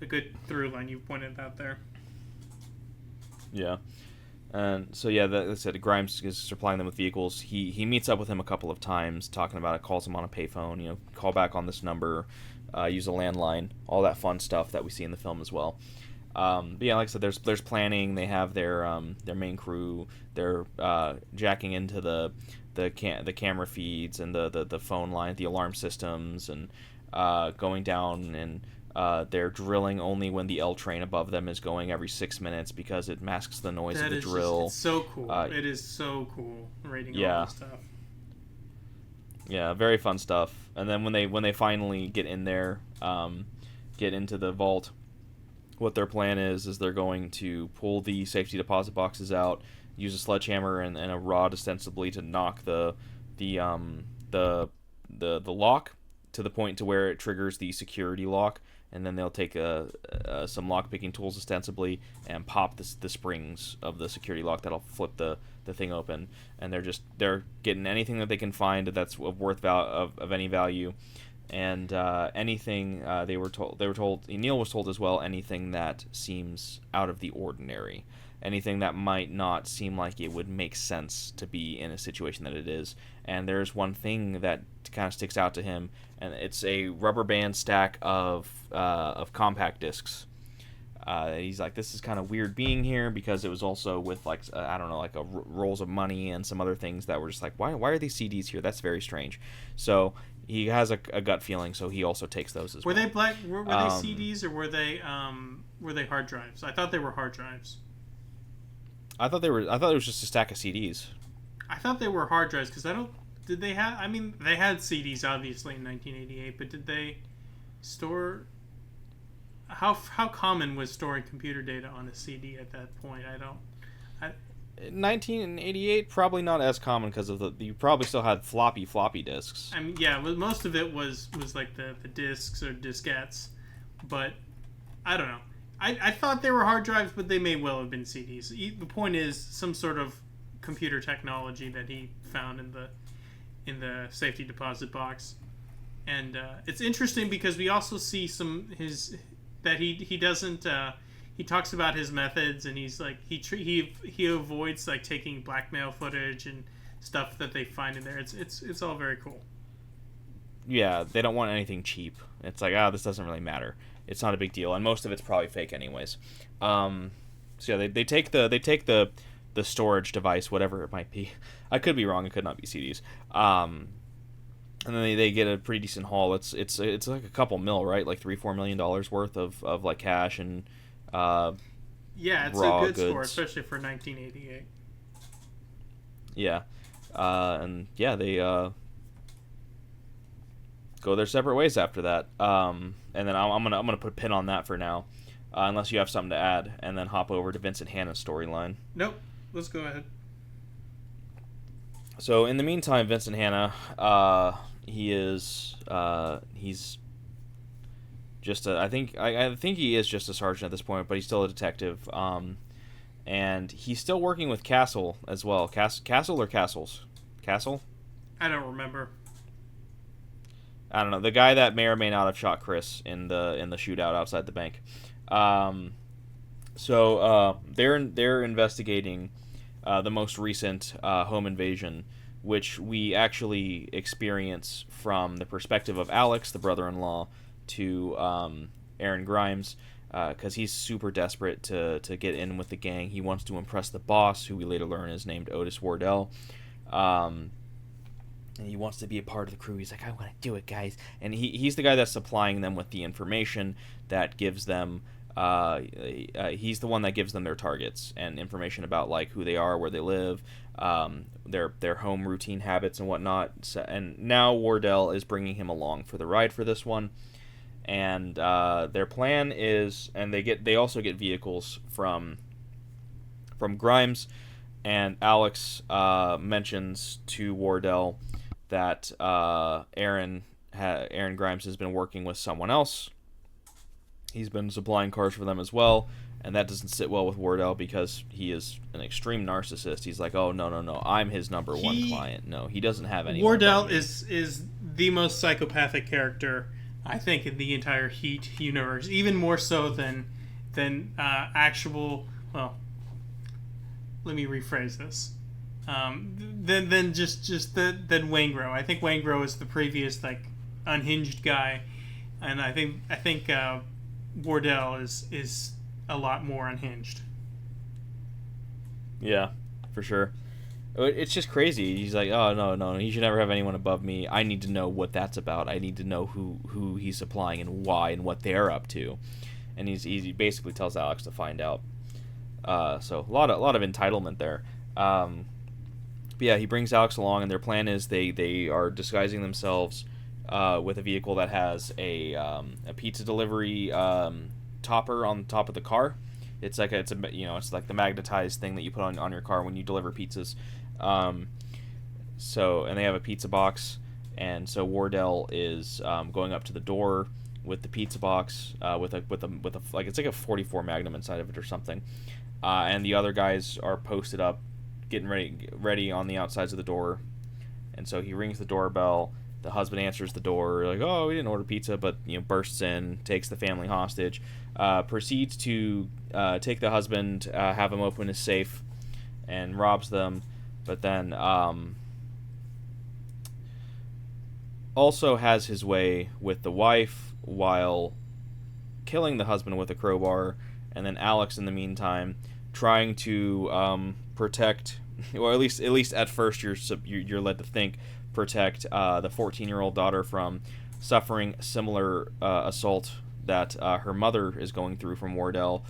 Speaker 1: good through line you pointed out there.
Speaker 2: Yeah. And so, yeah, like I said, Grimes is supplying them with vehicles. He meets up with him a couple of times, talking about it, calls him on a payphone, call back on this number, use a landline, all that fun stuff that we see in the film as well. But yeah, like I said, there's planning. They have their main crew. They're jacking into the camera feeds and the phone line, the alarm systems, and going down, and they're drilling only when the L train above them is going every 6 minutes because it masks the noise of the drill.
Speaker 1: It's so cool. It is so cool reading all this stuff.
Speaker 2: Yeah, very fun stuff. And then when they finally get in there, get into the vault, what their plan is they're going to pull the safety deposit boxes out, use a sledgehammer and a rod ostensibly to knock the lock to the point to where it triggers the security lock, and then they'll take some lock picking tools ostensibly and pop the springs of the security lock that'll flip the thing open, and they're getting anything that they can find that's of any value. And anything they were told, Neil was told as well, anything that seems out of the ordinary, anything that might not seem like it would make sense to be in a situation that it is. And there's one thing that kind of sticks out to him, and it's a rubber band stack of compact discs. He's like, this is kind of weird being here, because it was also with like rolls of money and some other things that were just like, why are these CDs here? That's very strange. So he has a gut feeling, so he also takes those as well.
Speaker 1: Were they CDs, or were they hard drives? I thought they were hard drives.
Speaker 2: I thought it was just a stack of CDs.
Speaker 1: I thought they were hard drives because did they have? I mean, they had CDs obviously in 1988, but did they store? How common was storing computer data on a CD at that point?
Speaker 2: In 1988, probably not as common because you probably still had floppy disks.
Speaker 1: I mean, yeah, most of it was like the disks or diskettes, but I don't know. I thought they were hard drives, but they may well have been CDs. The point is some sort of computer technology that he found in the safety deposit box, and it's interesting because we also see he doesn't. He talks about his methods, and he's like he avoids like taking blackmail footage and stuff that they find in there. It's all very cool.
Speaker 2: they don't want anything cheap. It's like, this doesn't really matter. It's not a big deal, and most of it's probably fake anyways. So yeah, they take the storage device, whatever it might be. I could be wrong. It could not be CDs. And then they get a pretty decent haul. It's like a couple mil, right? Like $3-4 million worth of like cash and
Speaker 1: yeah, it's
Speaker 2: raw
Speaker 1: a good
Speaker 2: goods.
Speaker 1: score, especially for 1988.
Speaker 2: Yeah, and yeah, they go their separate ways after that. And then I'm gonna put a pin on that for now, unless you have something to add, and then hop over to Vincent Hanna's storyline.
Speaker 1: Nope. Let's go ahead.
Speaker 2: So in the meantime, Vincent Hanna, he's just I think he is just a sergeant at this point, but he's still a detective. And he's still working with Castle as well. Castle or Castles? Castle?
Speaker 1: I don't remember.
Speaker 2: I don't know. The guy that may or may not have shot Chris in the shootout outside the bank. So they're investigating the most recent home invasion, which we actually experience from the perspective of Alex, the brother-in-law, to Aaron Grimes, because he's super desperate to get in with the gang. He wants to impress the boss, who we later learn is named Otis Wardell. And he wants to be a part of the crew. He's like, I want to do it, guys. And he's the guy that's supplying them with the information that gives them... he's the one that gives them their targets and information about like who they are, where they live, their home routine habits and whatnot. So, and now Wardell is bringing him along for the ride for this one. And their plan is, and they also get vehicles from Grimes, and Alex mentions to Wardell that Aaron Grimes has been working with someone else. He's been supplying cars for them as well, and that doesn't sit well with Wardell because he is an extreme narcissist. He's like, oh, no, I'm his number one client. No, he doesn't have any.
Speaker 1: Wardell is the most psychopathic character, I think, in the entire Heat universe, even more so than actual. Well, let me rephrase this. Than Waingro. I think Waingro is the previous like unhinged guy, and I think Wardell is a lot more unhinged.
Speaker 2: Yeah, for sure. It's just crazy. He's like, oh, no, he should never have anyone above me. I need to know what that's about. I need to know who he's supplying and why and what they're up to. And he basically tells Alex to find out. So a lot of entitlement there. But yeah, he brings Alex along, and their plan is they are disguising themselves with a vehicle that has a pizza delivery topper on top of the car. It's like the magnetized thing that you put on your car when you deliver pizzas. So, and they have a pizza box, and so Wardell is going up to the door with the pizza box with a like, it's like a 44 Magnum inside of it or something. And the other guys are posted up, getting ready on the outsides of the door. And so he rings the doorbell. The husband answers the door, like, oh, we didn't order pizza, but bursts in, takes the family hostage, proceeds to take the husband, have him open his safe, and robs them. But then also has his way with the wife while killing the husband with a crowbar, and then Alex in the meantime trying to protect, or at least at first you're led to think, protect the 14-year-old daughter from suffering similar assault that her mother is going through from Wardell.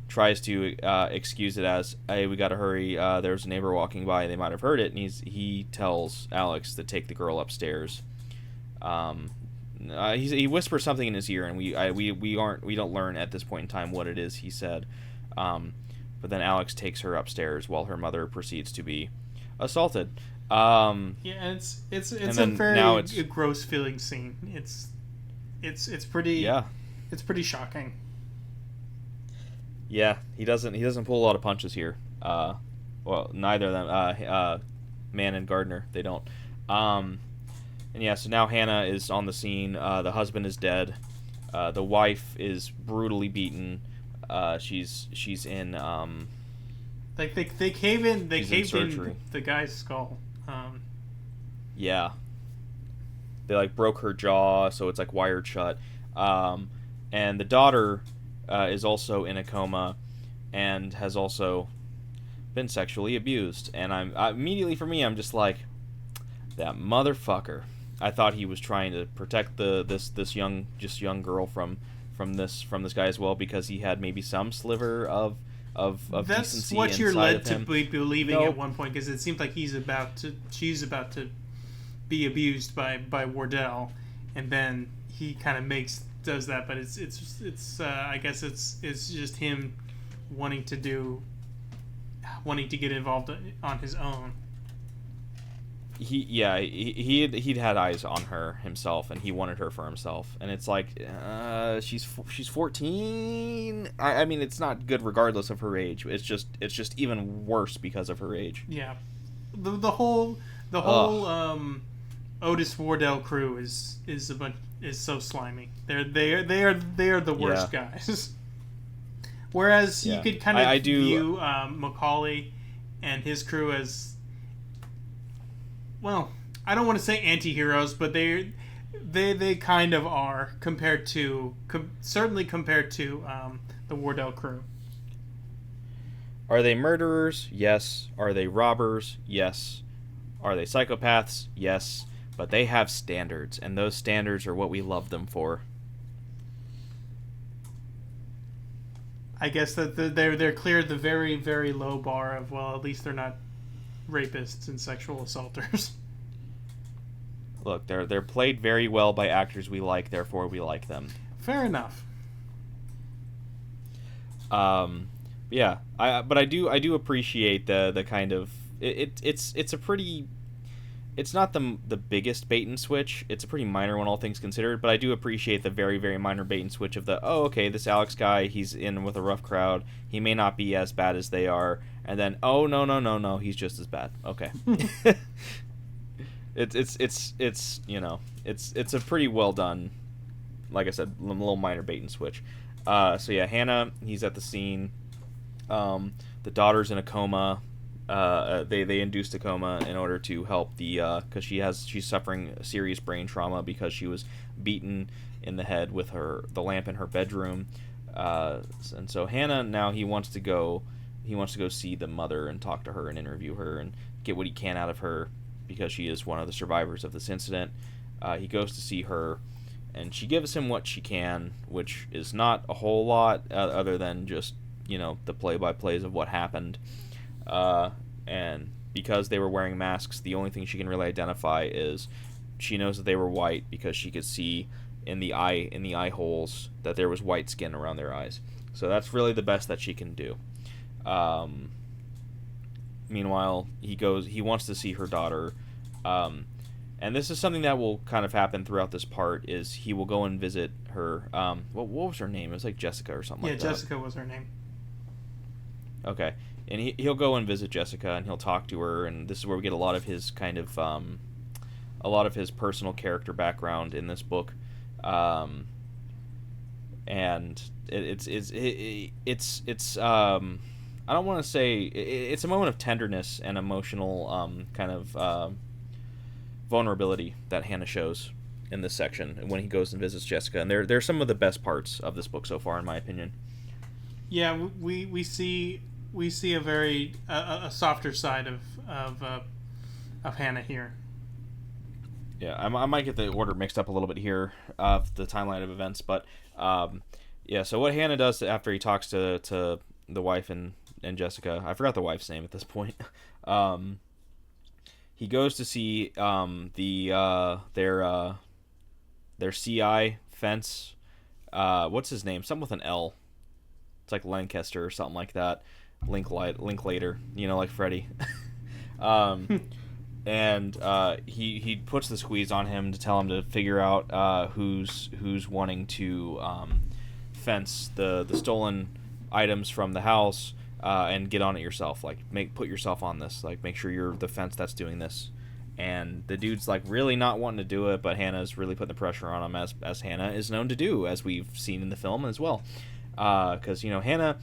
Speaker 2: Tries to excuse it as, hey, we gotta hurry, there's a neighbor walking by, they might have heard it, and he tells Alex to take the girl upstairs. He whispers something in his ear, and we don't learn at this point in time what it is he said. But then Alex takes her upstairs while her mother proceeds to be assaulted.
Speaker 1: Yeah, and it's a very gross feeling scene. It's pretty shocking.
Speaker 2: Yeah, he doesn't pull a lot of punches here. Well, neither of them, Mann and Gardner, they don't. And yeah, so now Hannah is on the scene. The husband is dead. The wife is brutally beaten. She's in
Speaker 1: like they cave in the guy's skull.
Speaker 2: Yeah. they like broke her jaw, so it's like wired shut. And the daughter is also in a coma and has also been sexually abused. And immediately for me, I'm just like, that motherfucker. I thought he was trying to protect this young girl from this guy as well, because he had maybe some sliver of
Speaker 1: That's
Speaker 2: decency
Speaker 1: what you're
Speaker 2: inside
Speaker 1: led
Speaker 2: of
Speaker 1: to
Speaker 2: him.
Speaker 1: be believing
Speaker 2: Nope.
Speaker 1: at one point, because it seems like she's about to be abused by Wardell, and then he kind of does that, but it's I guess it's just him wanting to get involved on his own.
Speaker 2: He'd had eyes on her himself, and he wanted her for himself. And it's like, she's 14. I mean, it's not good regardless of her age. It's just even worse because of her age.
Speaker 1: Yeah, the whole Otis Wardell crew is so slimy. They are the worst guys. Whereas you could kind of view Macaulay and his crew as, well, I don't want to say anti-heroes, but they kind of are certainly compared to the Wardell crew.
Speaker 2: Are they murderers? Yes. Are they robbers? Yes. Are they psychopaths? Yes. But they have standards, and those standards are what we love them for.
Speaker 1: I guess that they're cleared the very, very low bar of, well, at least they're not rapists and sexual assaulters.
Speaker 2: Look, they're played very well by actors we like, therefore we like them.
Speaker 1: Fair enough.
Speaker 2: Yeah, I do appreciate the kind of it's a pretty, it's not the biggest bait and switch. It's a pretty minor one, all things considered. But I do appreciate the very, very minor bait and switch of okay, this Alex guy, he's in with a rough crowd. He may not be as bad as they are, and then no, he's just as bad. Okay. It's you know, it's a pretty well done, like I said, little minor bait and switch. So yeah, Hannah, he's at the scene. The daughter's in a coma. They induced a coma in order to help because she's suffering serious brain trauma because she was beaten in the head with the lamp in her bedroom. And so Hannah, now he wants to go see the mother and talk to her and interview her and get what he can out of her, because she is one of the survivors of this incident. He goes to see her, and she gives him what she can, which is not a whole lot, other than just, the play-by-plays of what happened. And because they were wearing masks, the only thing she can really identify is she knows that they were white because she could see in the eye holes that there was white skin around their eyes. So that's really the best that she can do. Meanwhile, he wants to see her daughter, and this is something that will kind of happen throughout this part, is he will go and visit her. What was her name? It was like Jessica or something like that.
Speaker 1: Yeah, Jessica was her name.
Speaker 2: Okay. And he'll go and visit Jessica, and he'll talk to her, and this is where we get a lot of his kind of a lot of his personal character background in this book. And it's I don't want to say it's a moment of tenderness and emotional kind of vulnerability that Hannah shows in this section when he goes and visits Jessica, and they're some of the best parts of this book so far, in my opinion.
Speaker 1: Yeah, we see a very a softer side of Hannah here.
Speaker 2: Yeah, I might get the order mixed up a little bit here of the timeline of events, but yeah. So what Hannah does after he talks to the wife and Jessica, I forgot the wife's name at this point. He goes to see their CI fence. What's his name? Something with an L. It's like Lancaster or something like that. Linklater, like Freddy. And he puts the squeeze on him to tell him to figure out who's wanting to fence the stolen items from the house, and get on it yourself. Like, put yourself on this. Like, make sure you're the fence that's doing this. And the dude's like really not wanting to do it, but Hannah's really putting the pressure on him, as Hannah is known to do, as we've seen in the film as well. Because Hannah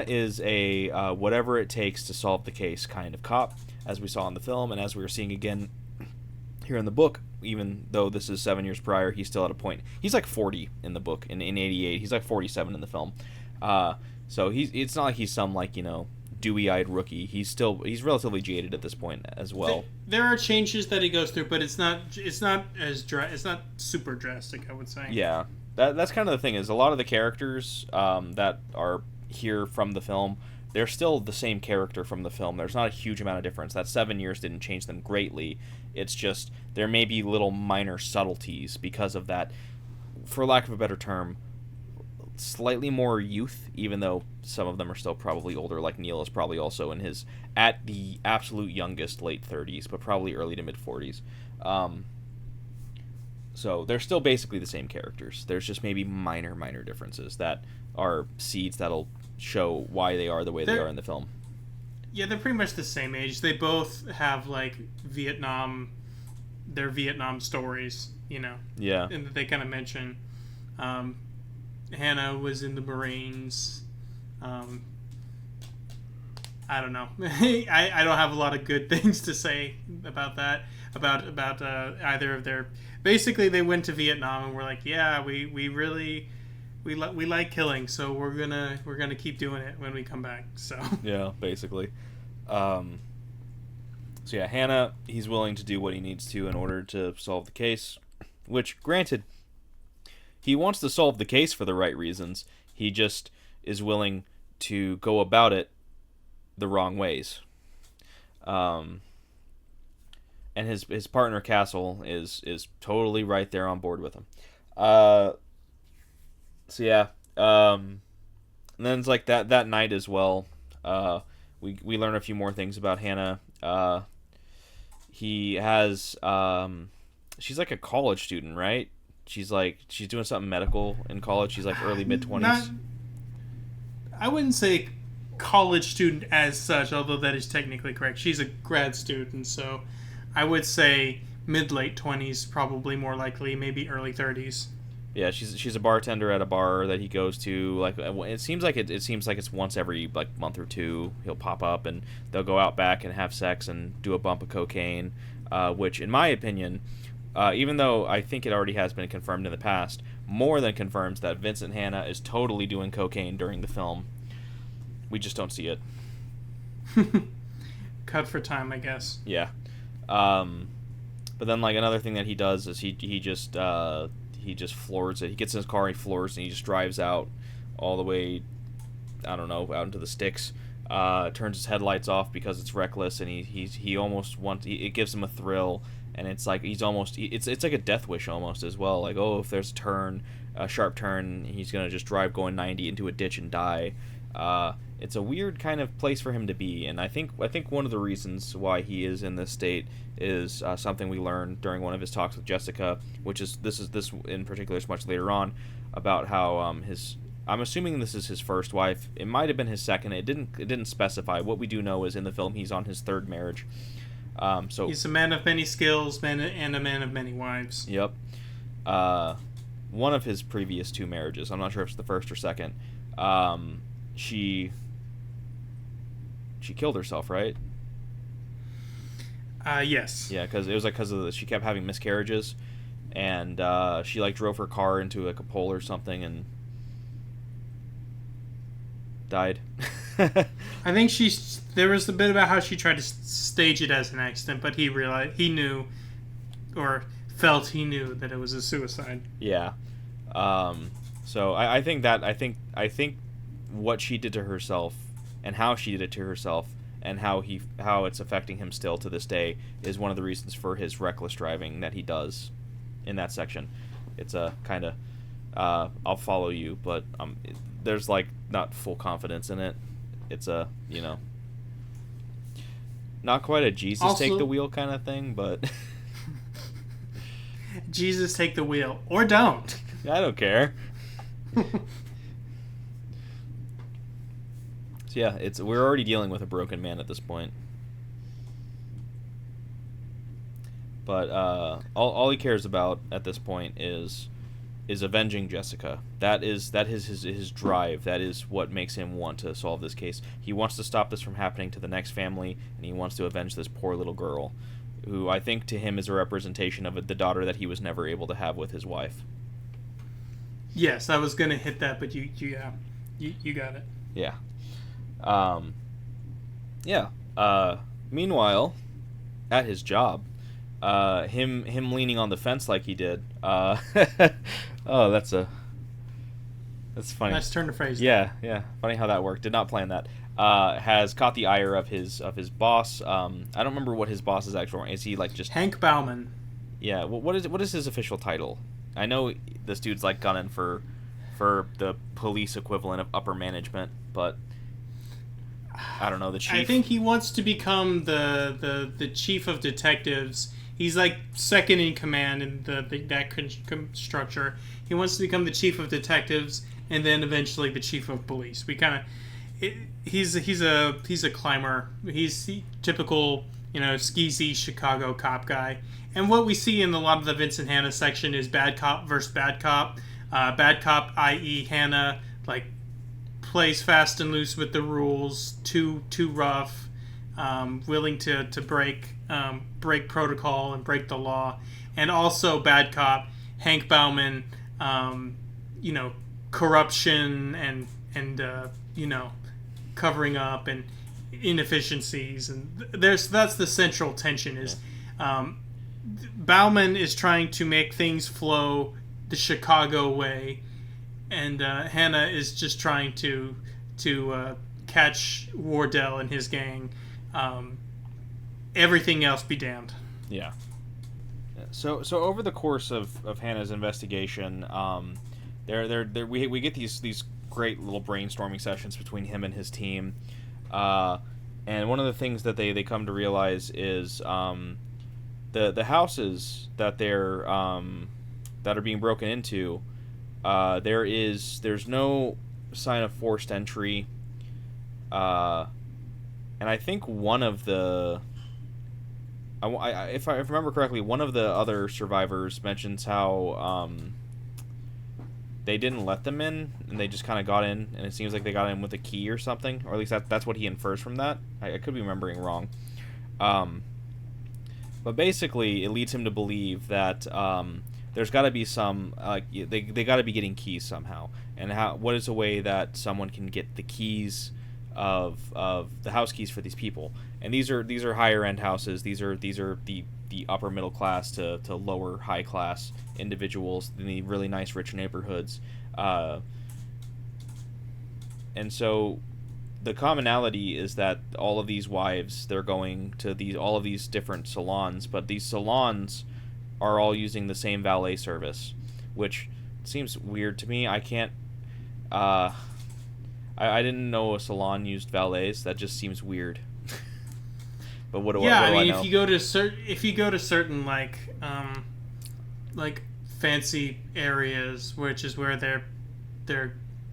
Speaker 2: is a whatever it takes to solve the case kind of cop, as we saw in the film, and as we were seeing again here in the book. even though this is 7 years prior, he's still at a point. He's like 40 in the book. In '88, he's like 47 in the film. So it's not like he's some like dewy-eyed rookie. He's relatively jaded at this point as well.
Speaker 1: There are changes that he goes through, but it's not super drastic, I would say.
Speaker 2: Yeah, that's kind of the thing, is a lot of the characters that are here from the film, they're still the same character from the film. There's not a huge amount of difference. That 7 years didn't change them greatly. It's just there may be little minor subtleties because of that, for lack of a better term, slightly more youth, even though some of them are still probably older. Like Neil is probably also in his, at the absolute youngest, late 30s, but probably early to mid 40s. So they're still basically the same characters. There's just maybe minor differences that are seeds that'll show why they are the way they are in the film.
Speaker 1: Yeah, they're pretty much the same age. They both have like their Vietnam stories,
Speaker 2: Yeah.
Speaker 1: and they kind of mention. Hannah was in the Marines. I don't know. I don't have a lot of good things to say about that. About either of their. Basically, they went to Vietnam and were like, yeah, we really we like killing, so we're gonna keep doing it when we come back. So
Speaker 2: yeah, basically. So yeah, Hannah, he's willing to do what he needs to in order to solve the case, which, granted, he wants to solve the case for the right reasons. He just is willing to go about it the wrong ways. And his partner Castle is totally right there on board with him. So yeah. And then it's like that night as well. We learn a few more things about Hannah. He has she's like a college student, right? She's doing something medical in college. She's like early mid-20s.
Speaker 1: I wouldn't say college student as such, although that is technically correct. She's a grad student, so I would say mid-late 20s, probably more likely, maybe early 30s.
Speaker 2: Yeah, she's a bartender at a bar that he goes to. Like, it seems like it's once every like month or two he'll pop up and they'll go out back and have sex and do a bump of cocaine, which in my opinion, even though I think it already has been confirmed in the past, more than confirms that Vincent Hanna is totally doing cocaine during the film. We just don't see it.
Speaker 1: Cut for time, I guess.
Speaker 2: Yeah. But then like another thing that he does is he just floors it. He gets in his car, he floors, and he just drives out all the way, I don't know, out into the sticks. Turns his headlights off because it's reckless, and he almost wants. It gives him a thrill, and it's like it's like a death wish almost as well. Like, oh, if there's a sharp turn, he's gonna just drive going 90 into a ditch and die. It's a weird kind of place for him to be, and I think one of the reasons why he is in this state is something we learned during one of his talks with Jessica, which is this in particular is much later on, about how I'm assuming this is his first wife. It might have been his second. It didn't specify. What we do know is in the film he's on his third marriage. So
Speaker 1: he's a man of many skills, and a man of many wives.
Speaker 2: Yep. One of his previous two marriages, I'm not sure if it's the first or second, she killed herself, right?
Speaker 1: Yes.
Speaker 2: Yeah, because it was like she kept having miscarriages, and she like drove her car into like a pole or something and died.
Speaker 1: I think there was a bit about how she tried to stage it as an accident, but he realized he knew that it was a suicide.
Speaker 2: Yeah. So I think what she did to herself and how she did it to herself and how it's affecting him still to this day is one of the reasons for his reckless driving that he does in that section. It's a kind of I'll follow you, but there's like not full confidence in it. It's a, not quite a Jesus
Speaker 1: also,
Speaker 2: take the wheel kind of thing, but
Speaker 1: Jesus take the wheel or don't.
Speaker 2: I don't care. So yeah, we're already dealing with a broken man at this point. But all he cares about at this point is avenging Jessica. That is his drive. That is what makes him want to solve this case. He wants to stop this from happening to the next family, and he wants to avenge this poor little girl. who I think to him is a representation of the daughter that he was never able to have with his wife.
Speaker 1: Yes, I was gonna hit that, but you got it.
Speaker 2: Yeah. Yeah. Meanwhile, at his job, him leaning on the fence like he did. Oh, that's funny.
Speaker 1: Nice turn of phrase.
Speaker 2: Yeah. Funny how that worked. Did not plan that. Has caught the ire of his boss. I don't remember what his boss's actual rank is. He like just
Speaker 1: Hank Bauman.
Speaker 2: Yeah. What is his official title? I know this dude's like gunning for the police equivalent of upper management, but I don't know, the chief.
Speaker 1: I think he wants to become the chief of detectives. He's like second in command in that structure. He wants to become the chief of detectives and then eventually the chief of police. He's a climber. He's typical, skeezy Chicago cop guy. And what we see in a lot of the Vincent Hanna section is bad cop versus bad cop. Bad cop, i.e. Hanna, like, plays fast and loose with the rules, too rough, willing to break protocol and break the law. And also bad cop, Hank Bauman, corruption and covering up and inefficiencies, and that's the central tension is Bauman is trying to make things flow the Chicago way, and Hanna is just trying to catch Wardell and his gang. Everything else be damned.
Speaker 2: Yeah. So over the course of Hanna's investigation, we get these great little brainstorming sessions between him and his team, and one of the things that they come to realize is the houses that that are being broken into, there's no sign of forced entry, and I think one of the if I remember correctly, one of the other survivors mentions how they didn't let them in, and they just kind of got in, and it seems like they got in with a key or something, or at least that's what he infers from that. I could be remembering wrong. But basically, it leads him to believe that there's got to be some, they got to be getting keys somehow. And what is a way that someone can get the keys of the house keys for these people? And these are higher end houses. These are the upper middle class to lower high class individuals in the really nice rich neighborhoods, and so the commonality is that all of these wives, they're going to all of these different salons, but these salons are all using the same valet service, which seems weird to me. I can't I didn't know a salon used valets. That just seems weird. But what do I know?
Speaker 1: If you go to certain like fancy areas, which is where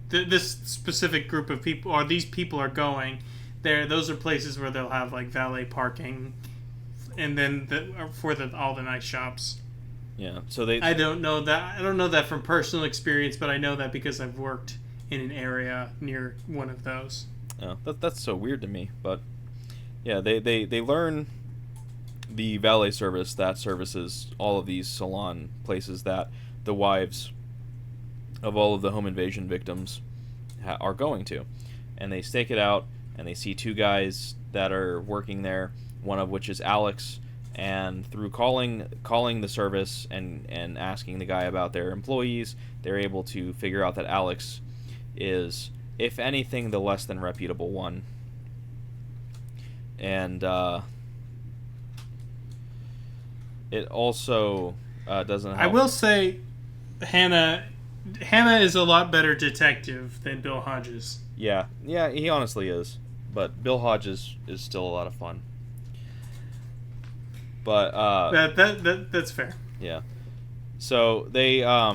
Speaker 1: this specific group of people, or these people are going, those are places where they'll have like valet parking, and then all the nice shops.
Speaker 2: Yeah. So
Speaker 1: I don't know that from personal experience, but I know that because I've worked in an area near one of those.
Speaker 2: Oh, that's so weird to me, but yeah, they learn the valet service that services all of these salon places that the wives of all of the home invasion victims are going to, and they stake it out, and they see two guys that are working there, one of which is Alex, and through calling the service and asking the guy about their employees, they're able to figure out that Alex is, if anything, the less than reputable one. And it also doesn't help.
Speaker 1: I will say Hanna is a lot better detective than Bill Hodges.
Speaker 2: Yeah, he honestly is. But Bill Hodges is still a lot of fun. But
Speaker 1: that's fair.
Speaker 2: Yeah. So they I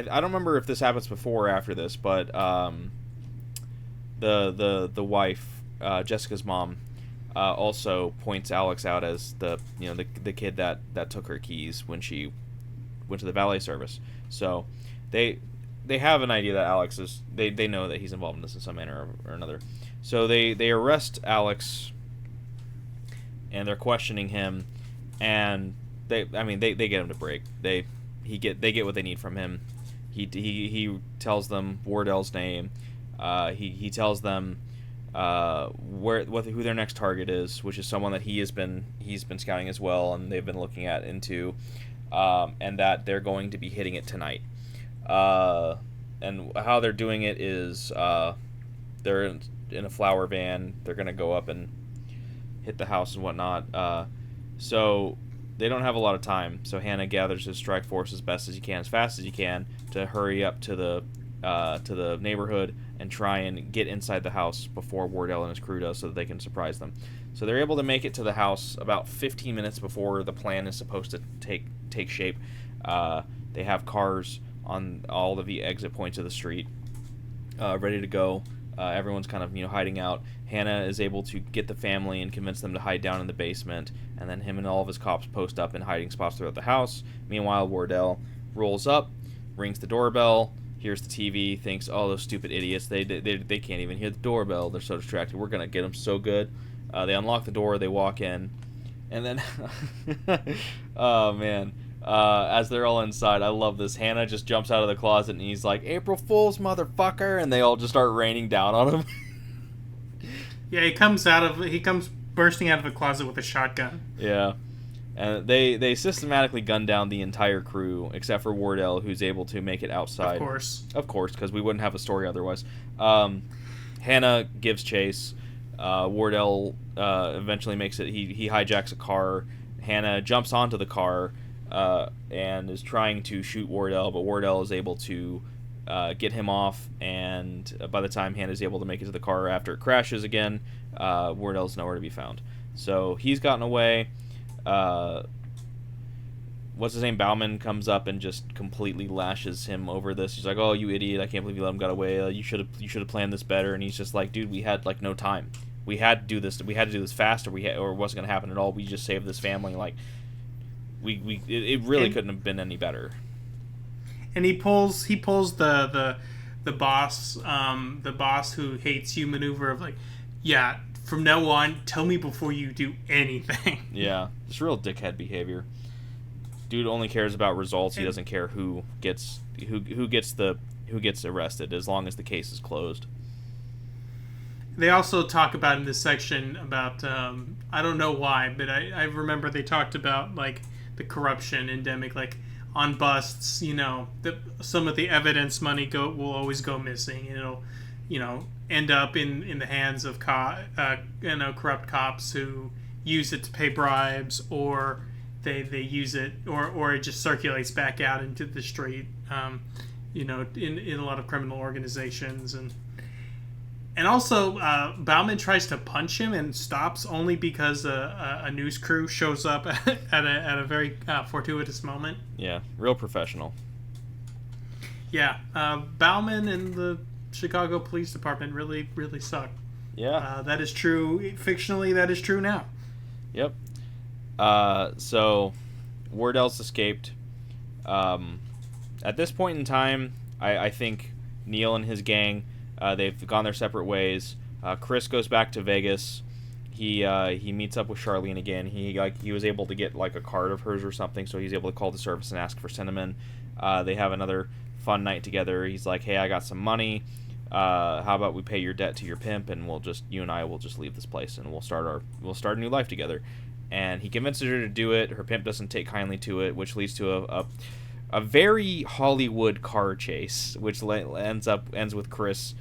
Speaker 2: don't remember if this happens before or after this, but the wife, Jessica's mom, also points Alex out as the kid that took her keys when she went to the valet service. So they have an idea that Alex is, they know that he's involved in this in some manner or another. So they arrest Alex, and they're questioning him, and they get him to break. They get what they need from him. He tells them Wardell's name. He tells them who their next target is, which is someone that he's been scouting as well, and they've been looking into, and that they're going to be hitting it tonight. And how they're doing it is they're in a flower van. They're gonna go up and hit the house and whatnot. So they don't have a lot of time. So Hannah gathers his strike force as best as he can, as fast as he can, to hurry up to the neighborhood and try and get inside the house before Wardell and his crew does, so that they can surprise them. So they're able to make it to the house about 15 minutes before the plan is supposed to take shape. They have cars on all of the exit points of the street, ready to go. Everyone's kind of hiding out. Hannah is able to get the family and convince them to hide down in the basement, and then him and all of his cops post up in hiding spots throughout the house. Meanwhile, Wardell rolls up, rings the doorbell, hears the TV, thinks, "Oh, those stupid idiots! They can't even hear the doorbell. They're so distracted. We're gonna get them so good." They unlock the door. They walk in, and then, oh man. As they're all inside, I love this. Hannah just jumps out of the closet and he's like, "April Fool's, motherfucker!" And they all just start raining down on him.
Speaker 1: Yeah, he comes bursting out of the closet with a shotgun.
Speaker 2: Yeah, and they systematically gun down the entire crew except for Wardell, who's able to make it outside. Of course, because we wouldn't have a story otherwise. Hannah gives chase. Wardell eventually makes it. He hijacks a car. Hannah jumps onto the car. And is trying to shoot Wardell, but Wardell is able to get him off, and by the time Hannah is able to make it to the car after it crashes again, Wardell's nowhere to be found. So he's gotten away. What's his name? Bauman comes up and just completely lashes him over this. He's like, "Oh, you idiot! I can't believe you let him get away. You should have planned this better." And he's just like, "Dude, we had no time. We had to do this. We had to do this fast, or it wasn't gonna happen at all. We just saved this family. It really couldn't have been any better."
Speaker 1: And he pulls the boss who hates you maneuver of like, "Yeah, from now on, tell me before you do anything."
Speaker 2: Yeah, just real dickhead behavior. Dude only cares about results. He doesn't care who gets arrested, as long as the case is closed.
Speaker 1: They also talk about in this section about I don't know why, but I remember they talked about like the corruption endemic, like on busts, some of the evidence money will always go missing, and it'll end up in the hands of corrupt cops who use it to pay bribes, or they use it, or it just circulates back out into the street, in a lot of criminal organizations. And also, Bauman tries to punch him and stops only because a news crew shows up at a very fortuitous moment.
Speaker 2: Yeah, real professional.
Speaker 1: Yeah, Bauman and the Chicago Police Department really, really suck.
Speaker 2: Yeah.
Speaker 1: That is true. Fictionally, that is true now.
Speaker 2: Yep. So, Wardell's escaped. At this point in time, I think Neil and his gang... they've gone their separate ways. Chris goes back to Vegas. He meets up with Charlene again. He was able to get like a card of hers or something, so he's able to call the service and ask for cinnamon. They have another fun night together. He's like, "Hey, I got some money. How about we pay your debt to your pimp, and you and I will just leave this place, and we'll start a new life together." And he convinces her to do it. Her pimp doesn't take kindly to it, which leads to a very Hollywood car chase, which ends with Chris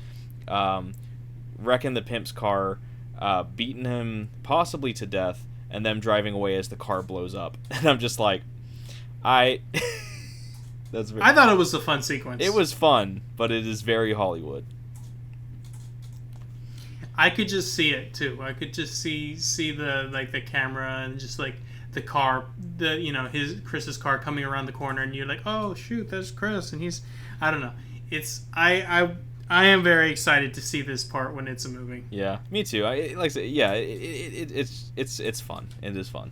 Speaker 2: wrecking the pimp's car, beating him possibly to death, and them driving away as the car blows up. And I'm just like, I
Speaker 1: thought it was a fun sequence.
Speaker 2: It was fun, but it is very Hollywood.
Speaker 1: I could just see it too. I could just see the camera and just like the car, Chris's car coming around the corner, and you're like, "Oh shoot, there's Chris," and he's, I don't know. I am very excited to see this part when it's a movie.
Speaker 2: Yeah, me too. It's fun. It is fun.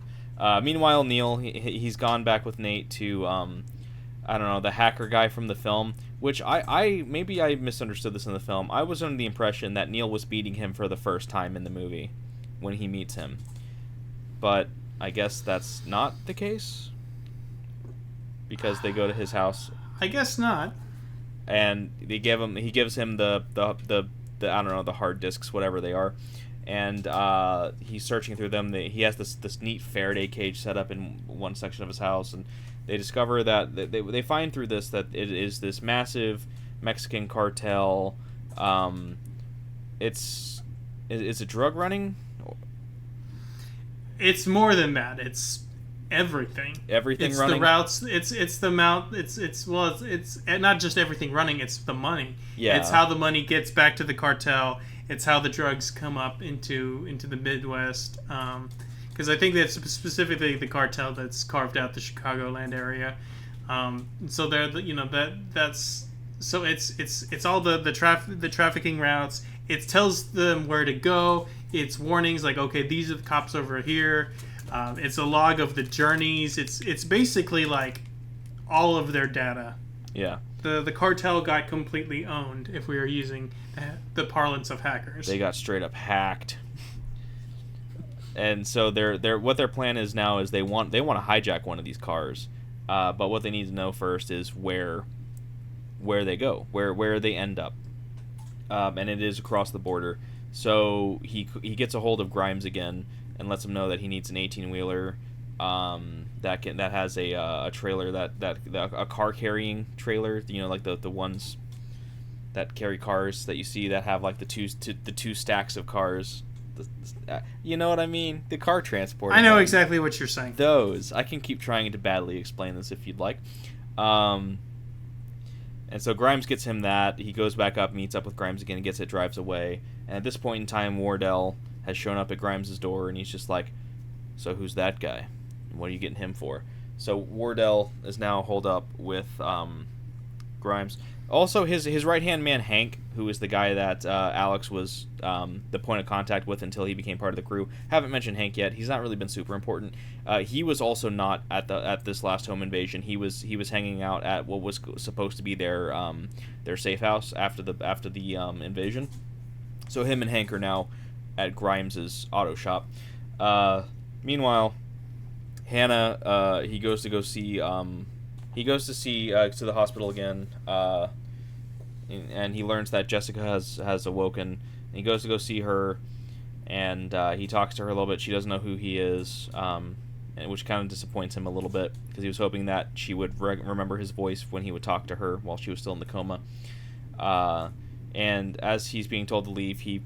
Speaker 2: Meanwhile, Neil, he's gone back with Nate to, I don't know, the hacker guy from the film, which maybe I misunderstood this in the film. I was under the impression that Neil was beating him for the first time in the movie when he meets him. But I guess that's not the case because they go to his house.
Speaker 1: I guess not.
Speaker 2: And he gives him the I don't know, the hard disks, whatever they are, and he's searching through them. He has this neat Faraday cage set up in one section of his house, and they discover that they find through this that it is this massive Mexican cartel. Is it drug running?
Speaker 1: It's more than that. It's everything.
Speaker 2: Everything
Speaker 1: it's
Speaker 2: running.
Speaker 1: The routes. It's the amount. It's not just everything running. It's the money.
Speaker 2: Yeah.
Speaker 1: It's how the money gets back to the cartel. It's how the drugs come up into the Midwest. Because I think that's specifically the cartel that's carved out the Chicagoland area. So they're that's so it's all the trafficking routes. It tells them where to go. It's warnings like, okay, these are the cops over here. It's a log of the journeys. It's basically like all of their data.
Speaker 2: Yeah.
Speaker 1: The cartel got completely owned, if we are using the parlance of hackers.
Speaker 2: They got straight up hacked. And so what their plan is now is they want to hijack one of these cars. But what they need to know first is where they go, where they end up. And it is across the border. So he gets a hold of Grimes again and lets him know that he needs an 18-wheeler that has a trailer that a car carrying trailer, like the ones that carry cars that you see that have like the two stacks of cars. You know what I mean? The car transport.
Speaker 1: I know exactly what you're saying.
Speaker 2: Those. I can keep trying to badly explain this if you'd like. And so Grimes gets him that. He goes back up, meets up with Grimes again, gets it, drives away. And at this point in time, Wardell has shown up at Grimes' door, and he's just like, so who's that guy? What are you getting him for? So Wardell is now holed up with Grimes. Also, his right-hand man, Hank, who is the guy that Alex was the point of contact with until he became part of the crew. Haven't mentioned Hank yet. He's not really been super important. He was also not at this last home invasion. He was hanging out at what was supposed to be their safe house after the invasion. So him and Hank are now at Grimes' auto shop. Meanwhile, Hannah, he goes to see to the hospital again, and he learns that Jessica has awoken. And he goes to go see her, and he talks to her a little bit. She doesn't know who he is, which kind of disappoints him a little bit because he was hoping that she would remember his voice when he would talk to her while she was still in the coma. And as he's being told to leave, he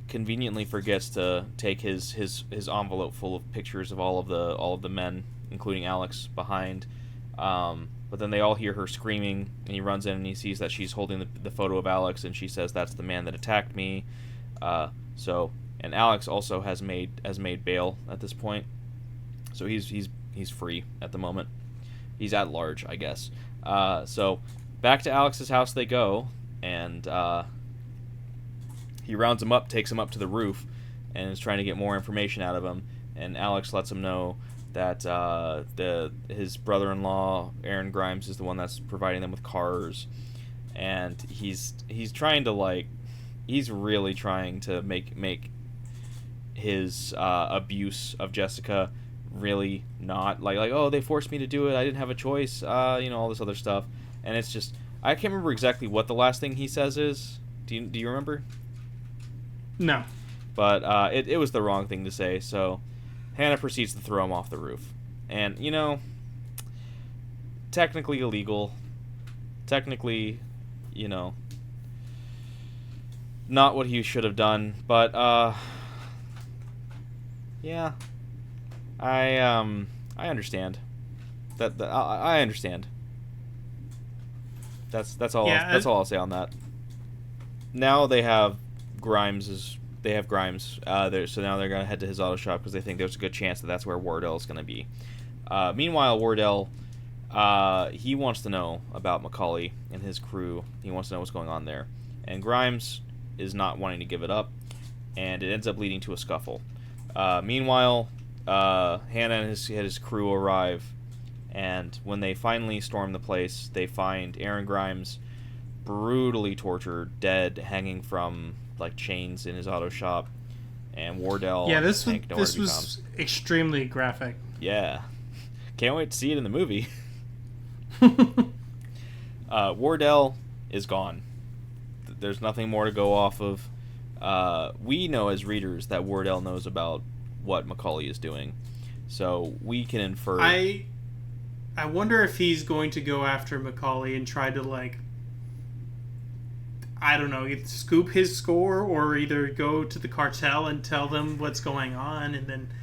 Speaker 2: conveniently forgets to take his envelope full of pictures of all of the men, including Alex, behind. But then they all hear her screaming, and he runs in and he sees that she's holding the photo of Alex, and she says, "That's the man that attacked me." And Alex also has made bail at this point, so he's free at the moment. He's at large, I guess. So back to Alex's house they go, and he rounds him up, takes him up to the roof, and is trying to get more information out of him. And Alex lets him know that his brother-in-law Aaron Grimes is the one that's providing them with cars, and he's trying to he's really trying to make his abuse of Jessica really not like oh, they forced me to do it, I didn't have a choice, all this other stuff. And it's just, I can't remember exactly what the last thing he says is. Do you remember?
Speaker 1: No.
Speaker 2: But it was the wrong thing to say, so Hannah proceeds to throw him off the roof. And, technically illegal. Technically, not what he should have done. But, yeah. I understand. I understand. That's all.
Speaker 1: Yeah,
Speaker 2: that's all I'll say on that. Now they have Grimes. So now they're gonna head to his auto shop because they think there's a good chance that that's where Wardell's gonna be. Meanwhile, Wardell, he wants to know about Macaulay and his crew. He wants to know what's going on there, and Grimes is not wanting to give it up, and it ends up leading to a scuffle. Meanwhile, Hannah and his crew arrive, and when they finally storm the place, they find Aaron Grimes brutally tortured, dead, hanging from chains in his auto shop. and Wardell.
Speaker 1: Yeah,
Speaker 2: and
Speaker 1: this
Speaker 2: Hank know where to be
Speaker 1: was extremely graphic.
Speaker 2: Yeah, can't wait to see it in the movie. Wardell is gone. There's nothing more to go off of. We know as readers that Wardell knows about what Macaulay is doing, so we can infer.
Speaker 1: I wonder if he's going to go after Macaulay and try to, like, I don't know, either scoop his score or either go to the cartel and tell them what's going on, and then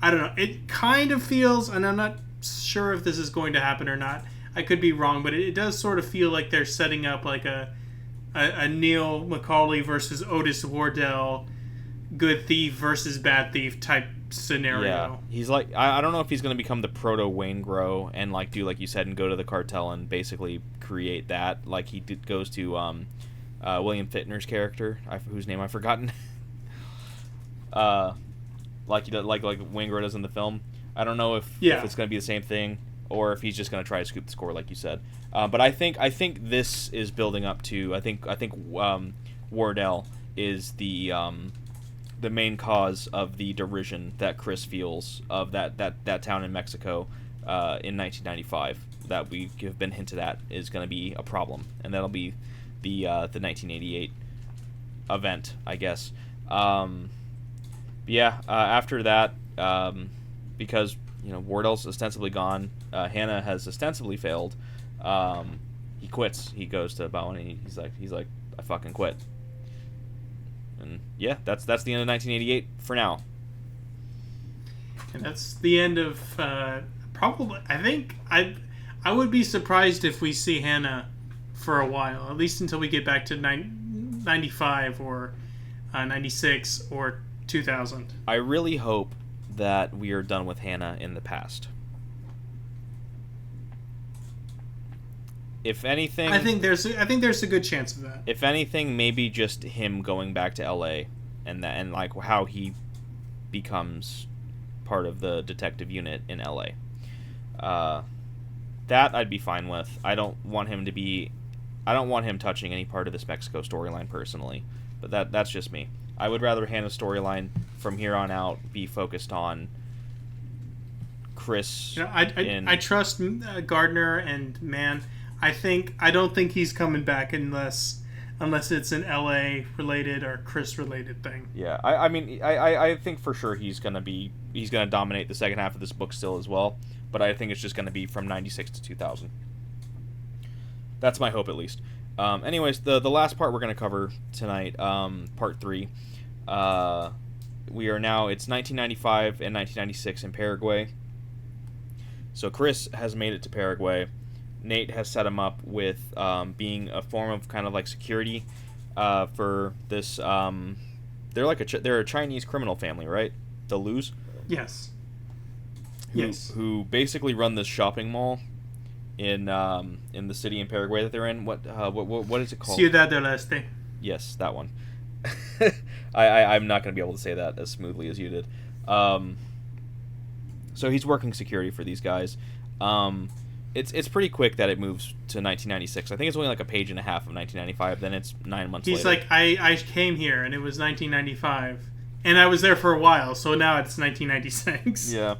Speaker 1: I don't know. It kind of feels, and I'm not sure if this is going to happen or not. I could be wrong, but it does sort of feel like they're setting up like a Neil Macaulay versus Otis Wardell, good thief versus bad thief type scenario.
Speaker 2: Yeah, he's like, I don't know if he's going to become the proto Wayne Grow and like do like you said and go to the cartel and basically create that like he goes to William Fichtner's character, whose name I've forgotten. Like Wayne Grow does in the film. I don't know if it's going to be the same thing or if he's just going to try to scoop the score like you said. But I think this is building up to I think Wardell is the main cause of the derision that Chris feels of that town in Mexico in 1995 that we have been hinted at is going to be a problem, and that'll be the 1988 event, I guess. After that, because Wardell's ostensibly gone, Hannah has ostensibly failed. He quits. He goes to Bowen. He's like, I fucking quit. And yeah, that's the end of 1988 for now.
Speaker 1: And that's the end of probably. I think I would be surprised if we see Hannah for a while, at least until we get back to 95 or 96 or 2000.
Speaker 2: I really hope that we are done with Hannah in the past. If anything,
Speaker 1: I think there's a good chance of that.
Speaker 2: If anything, maybe just him going back to LA and like how he becomes part of the detective unit in LA. That I'd be fine with. I don't want him touching any part of this Mexico storyline personally, but that's just me. I would rather Hannah's storyline from here on out be focused on Chris.
Speaker 1: I trust Gardner and Mann. I don't think he's coming back unless it's an LA related or Chris related thing.
Speaker 2: Yeah, I think for sure he's gonna dominate the second half of this book still as well, but I think it's just gonna be from 96 to 2000. That's my hope at least. Anyways, the last part we're gonna cover tonight, part 3. It's 1995 and 1996 in Paraguay. So Chris has made it to Paraguay. Nate has set him up with being a form of kind of like security for this. They're a Chinese criminal family, right? The Lus.
Speaker 1: Yes.
Speaker 2: Who basically run this shopping mall in the city in Paraguay that they're in. What is it called?
Speaker 1: Ciudad del Este. Yes,
Speaker 2: that one. I'm not going to be able to say that as smoothly as you did. So he's working security for these guys. It's pretty quick that it moves to 1996. I think it's only like a page and a half of 1995. Then it's 9 months later.
Speaker 1: He's like, I came here and it was 1995. And I was there for a while, so now it's 1996.
Speaker 2: Yeah.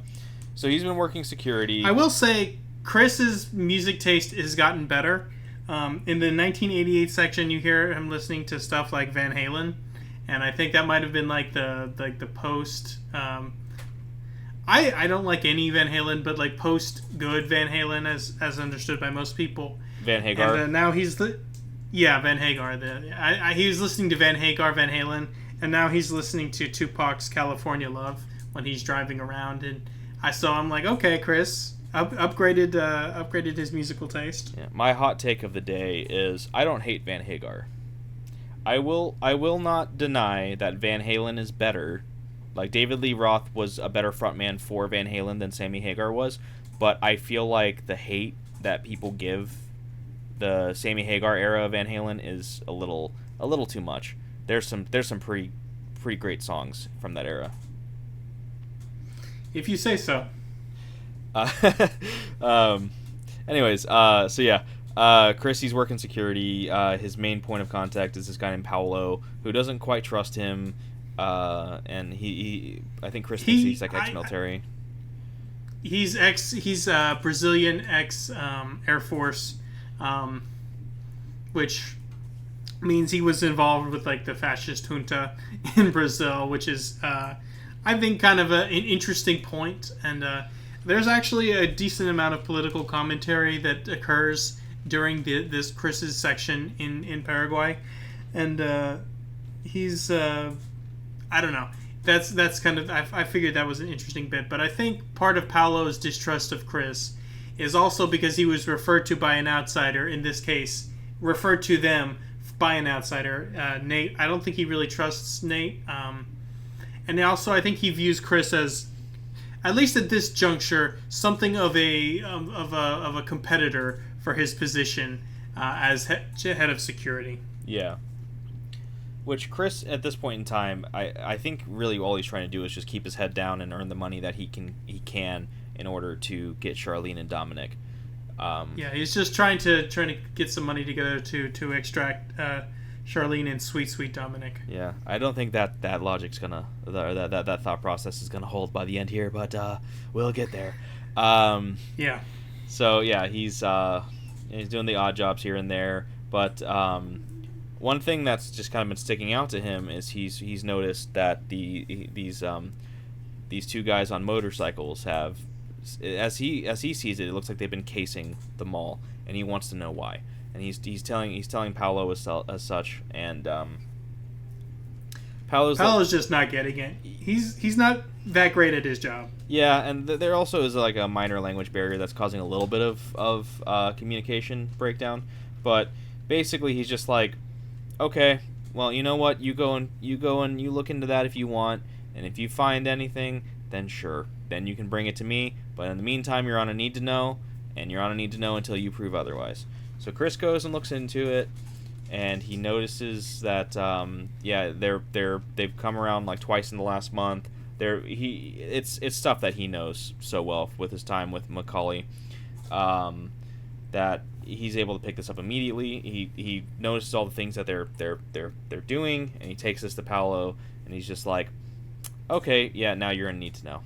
Speaker 2: So he's been working security.
Speaker 1: I will say, Chris's music taste has gotten better. In the 1988 section, you hear him listening to stuff like Van Halen. And I think that might have been like the post... I don't like any Van Halen, but like post-good Van Halen as understood by most people.
Speaker 2: Van Hagar.
Speaker 1: And now he's Van Hagar. He was listening to Van Hagar, Van Halen, and now he's listening to Tupac's California Love when he's driving around. And I'm like, okay, Chris, upgraded his musical taste.
Speaker 2: Yeah, my hot take of the day is I don't hate Van Hagar. I will not deny that Van Halen is better. Like, David Lee Roth was a better frontman for Van Halen than Sammy Hagar was, but I feel like the hate that people give the Sammy Hagar era of Van Halen is a little too much. There's some pretty great songs from that era.
Speaker 1: If you say so.
Speaker 2: Chris, he's working security. His main point of contact is this guy named Paolo, who doesn't quite trust him. and I think Chris thinks he's like ex-military.
Speaker 1: He's Brazilian ex Air Force, which means he was involved with like the fascist junta in Brazil, which is I think kind of an interesting point. And there's actually a decent amount of political commentary that occurs during this Chris's section in Paraguay, and he's I don't know. That's kind of I figured that was an interesting bit, but I think part of Paolo's distrust of Chris is also because he was referred to by an outsider. In this case, referred to them by an outsider, Nate. I don't think he really trusts Nate, and also I think he views Chris as, at least at this juncture, something of a competitor for his position as head of security.
Speaker 2: Yeah. Which Chris, at this point in time, I think really all he's trying to do is just keep his head down and earn the money that he can in order to get Charlene and Dominic.
Speaker 1: Yeah, he's just trying to get some money together to extract Charlene and sweet Dominic.
Speaker 2: Yeah, I don't think that logic's gonna that thought process is gonna hold by the end here, but we'll get there.
Speaker 1: Yeah.
Speaker 2: So yeah, he's doing the odd jobs here and there, but one thing that's just kind of been sticking out to him is he's noticed that these two guys on motorcycles have, as he sees it, it looks like they've been casing the mall, and he wants to know why. And he's telling Paolo as such, and Paolo's
Speaker 1: just not getting it. He's not that great at his job.
Speaker 2: Yeah, and there also is like a minor language barrier that's causing a little bit of communication breakdown, but basically he's just like, okay, well, you know what? You go and you look into that if you want, and if you find anything, then sure, then you can bring it to me. But in the meantime, you're on a need to know, and you're on a need to know until you prove otherwise. So Chris goes and looks into it, and he notices that they've come around like twice in the last month. It's stuff that he knows so well with his time with Macaulay, that he's able to pick this up immediately. He notices all the things that they're doing, and he takes this to Paolo, and he's just like, okay, yeah, now you're gonna need to know.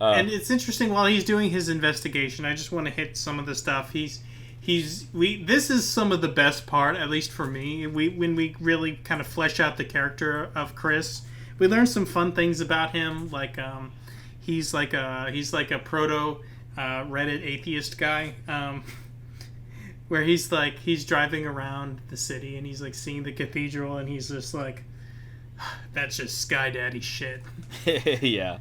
Speaker 1: And it's interesting, while he's doing his investigation, I just want to hit some of the stuff. This is some of the best part, at least for me. When we really kind of flesh out the character of Chris, we learn some fun things about him. Like he's like a proto Reddit atheist guy, where he's driving around the city and he's like seeing the cathedral, and he's just like, that's just Sky Daddy shit.
Speaker 2: Yeah.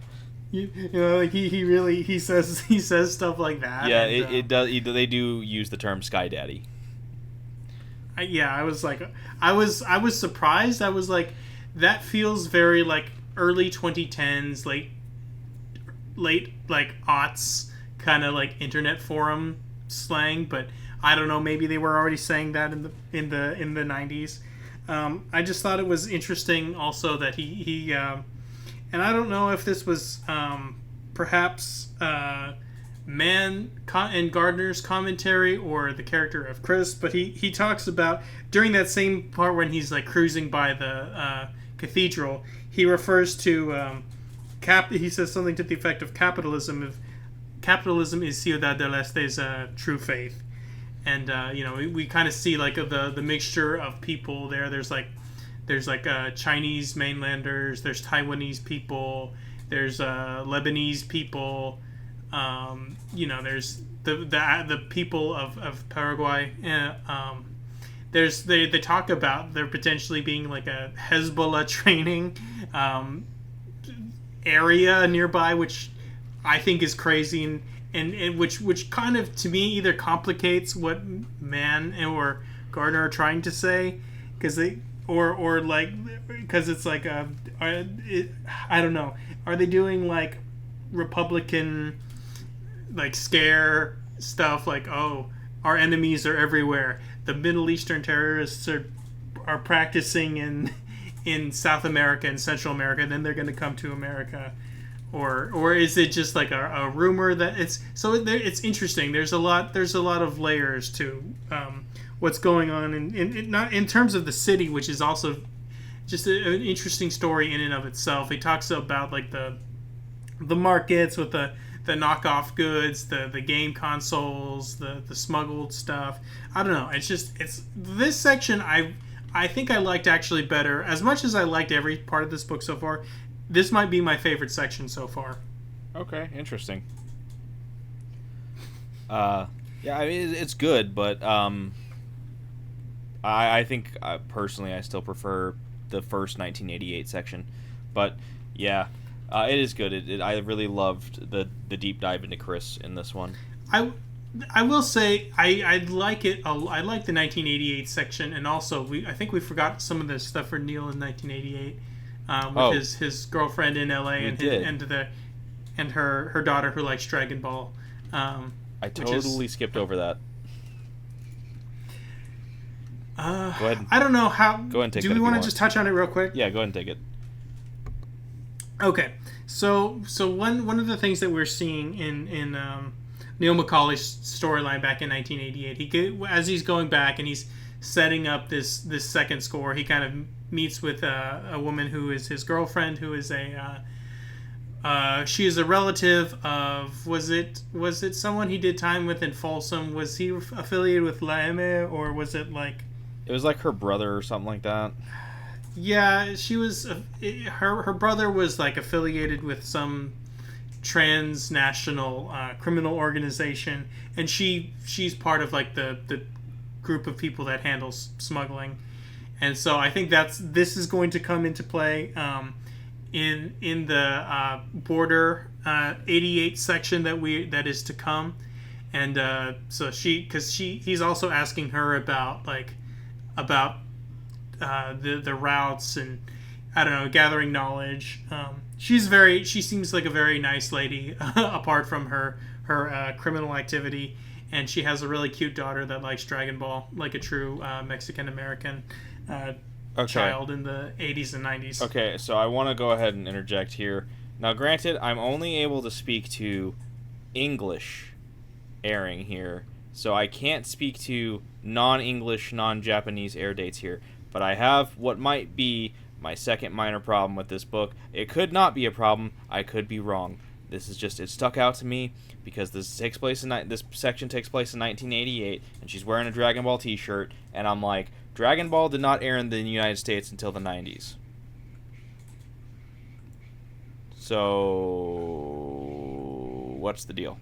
Speaker 1: You know, like he says stuff like that.
Speaker 2: Yeah, and, it does. They do use the term Sky Daddy.
Speaker 1: I was like, I was surprised. I was like, that feels very like early 2010s, late like aughts kind of like internet forum slang. But I don't know. Maybe they were already saying that in the 90s. I just thought it was interesting also that he and I don't know if this was perhaps Mann and Gardner's commentary or the character of Chris, but he talks about, during that same part when he's like cruising by the cathedral, he refers to he says something to the effect of capitalism is Ciudad del Este's true faith. And we kind of see like the mixture of people there. There's Chinese mainlanders, there's Taiwanese people, there's Lebanese people, there's the people of Paraguay. They talk about there potentially being like a Hezbollah training area nearby, which I think is crazy, and which kind of, to me, either complicates what Mann or Gardner are trying to say, because it's like I don't know, are they doing like Republican like scare stuff, like, oh, our enemies are everywhere, the Middle Eastern terrorists are practicing in South America and Central America, and then they're going to come to America, or is it just like a rumor that it's interesting. There's a lot of layers to what's going on in not in terms of the city, which is also just an interesting story in and of itself. He talks about like the markets with the knockoff goods, the game consoles, the smuggled stuff. I don't know. It's this section I think I liked actually better. As much as I liked every part of this book so far, this might be my favorite section so far.
Speaker 2: Okay, interesting. Yeah, I mean it's good, but I think personally I still prefer the first 1988 section, but yeah, it is good. I really loved the deep dive into Chris in this one.
Speaker 1: I will say I like it. I like the 1988 section, and also I think we forgot some of the stuff for Neil in 1988 with his girlfriend in LA and her daughter who likes Dragon Ball.
Speaker 2: I totally skipped over that. Go ahead.
Speaker 1: I don't know how.
Speaker 2: Go ahead and take it.
Speaker 1: Do we want to just touch on it real quick?
Speaker 2: Yeah, go ahead and take it.
Speaker 1: Okay, so one of the things that we're seeing in Neil McCauley's storyline back in 1988, as he's going back and he's setting up this second score, he kind of meets with a woman who is his girlfriend, who is she is a relative of was it someone he did time with in Folsom? Was he affiliated with Laeme, or was it like?
Speaker 2: It was like her brother or something like that.
Speaker 1: Yeah, she was. Her brother was like affiliated with some transnational criminal organization, and she's part of like the group of people that handles smuggling, and so I think this is going to come into play in the border 88 section that is to come, and so he's also asking her about the routes and I don't know, gathering knowledge. She seems like a very nice lady apart from her criminal activity, and she has a really cute daughter that likes Dragon Ball like a true Mexican American child in the 80s and 90s.
Speaker 2: Okay, so I want to go ahead and interject here. Now, granted, I'm only able to speak to English airing here, so I can't speak to non-English, non-Japanese air dates here. But I have what might be my second minor problem with this book. It could not be a problem. I could be wrong. This is just, it stuck out to me because this section takes place in 1988, and she's wearing a Dragon Ball t-shirt, and I'm like, Dragon Ball did not air in the United States until the 90s. So, what's the deal?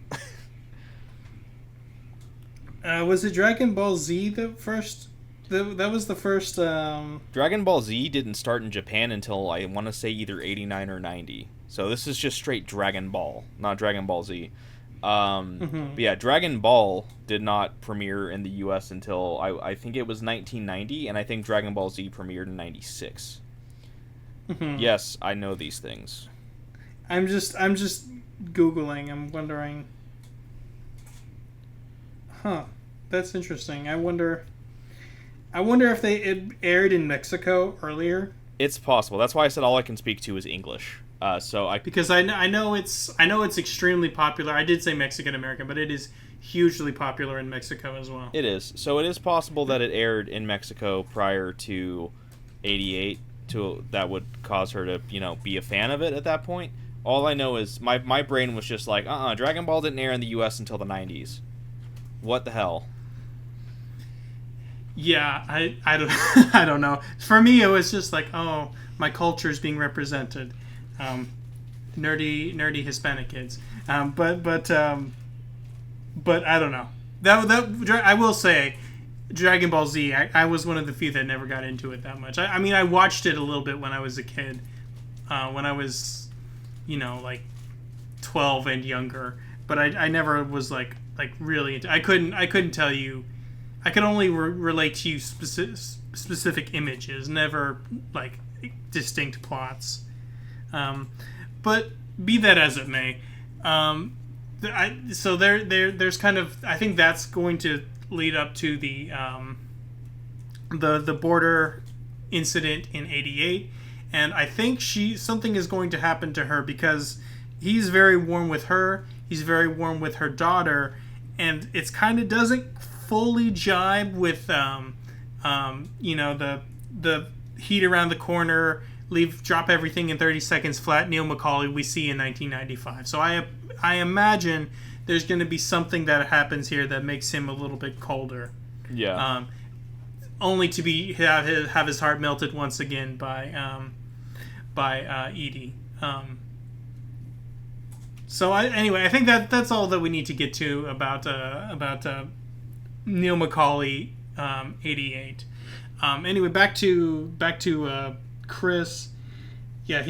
Speaker 1: Was it Dragon Ball Z the first? That was the first.
Speaker 2: Dragon Ball Z didn't start in Japan until I want to say either 89 or 90. So this is just straight Dragon Ball, not Dragon Ball Z. But yeah, Dragon Ball did not premiere in the U.S. until I think it was 1990, and I think Dragon Ball Z premiered in 96. Yes, I know these things.
Speaker 1: I'm just Googling. I'm wondering. Huh, that's interesting. I wonder if it aired in Mexico earlier.
Speaker 2: It's possible. That's why I said all I can speak to is English.
Speaker 1: Because I know it's extremely popular. I did say Mexican American, but it is hugely popular in Mexico as well.
Speaker 2: It is. So it is possible that it aired in Mexico prior to 88. That would cause her to, be a fan of it at that point. All I know is my brain was just like, Dragon Ball didn't air in the U.S. until the 90s. What the hell?
Speaker 1: Yeah, I don't I don't know. For me, it was just like, oh, my culture is being represented. Nerdy Hispanic kids. But I don't know. That I will say, Dragon Ball Z. I was one of the few that never got into it that much. I mean, I watched it a little bit when I was a kid, when I was, like 12 and younger. But I never was like really into. I couldn't tell you. I could only relate to you specific images, never like distinct plots. But be that as it may, so there's kind of, I think that's going to lead up to the border incident in '88, and I think something is going to happen to her because he's very warm with her, he's very warm with her daughter, and it's kind of doesn't fully jibe with heat around the corner, drop everything in 30 seconds flat. Neil McCauley we see in 1995. So I imagine there's going to be something that happens here that makes him a little bit colder.
Speaker 2: Yeah.
Speaker 1: Only to have his heart melted once again by Edie. So anyway, I think that's all that we need to get to about Neil McCauley 88. Anyway, back to Chris. Yeah,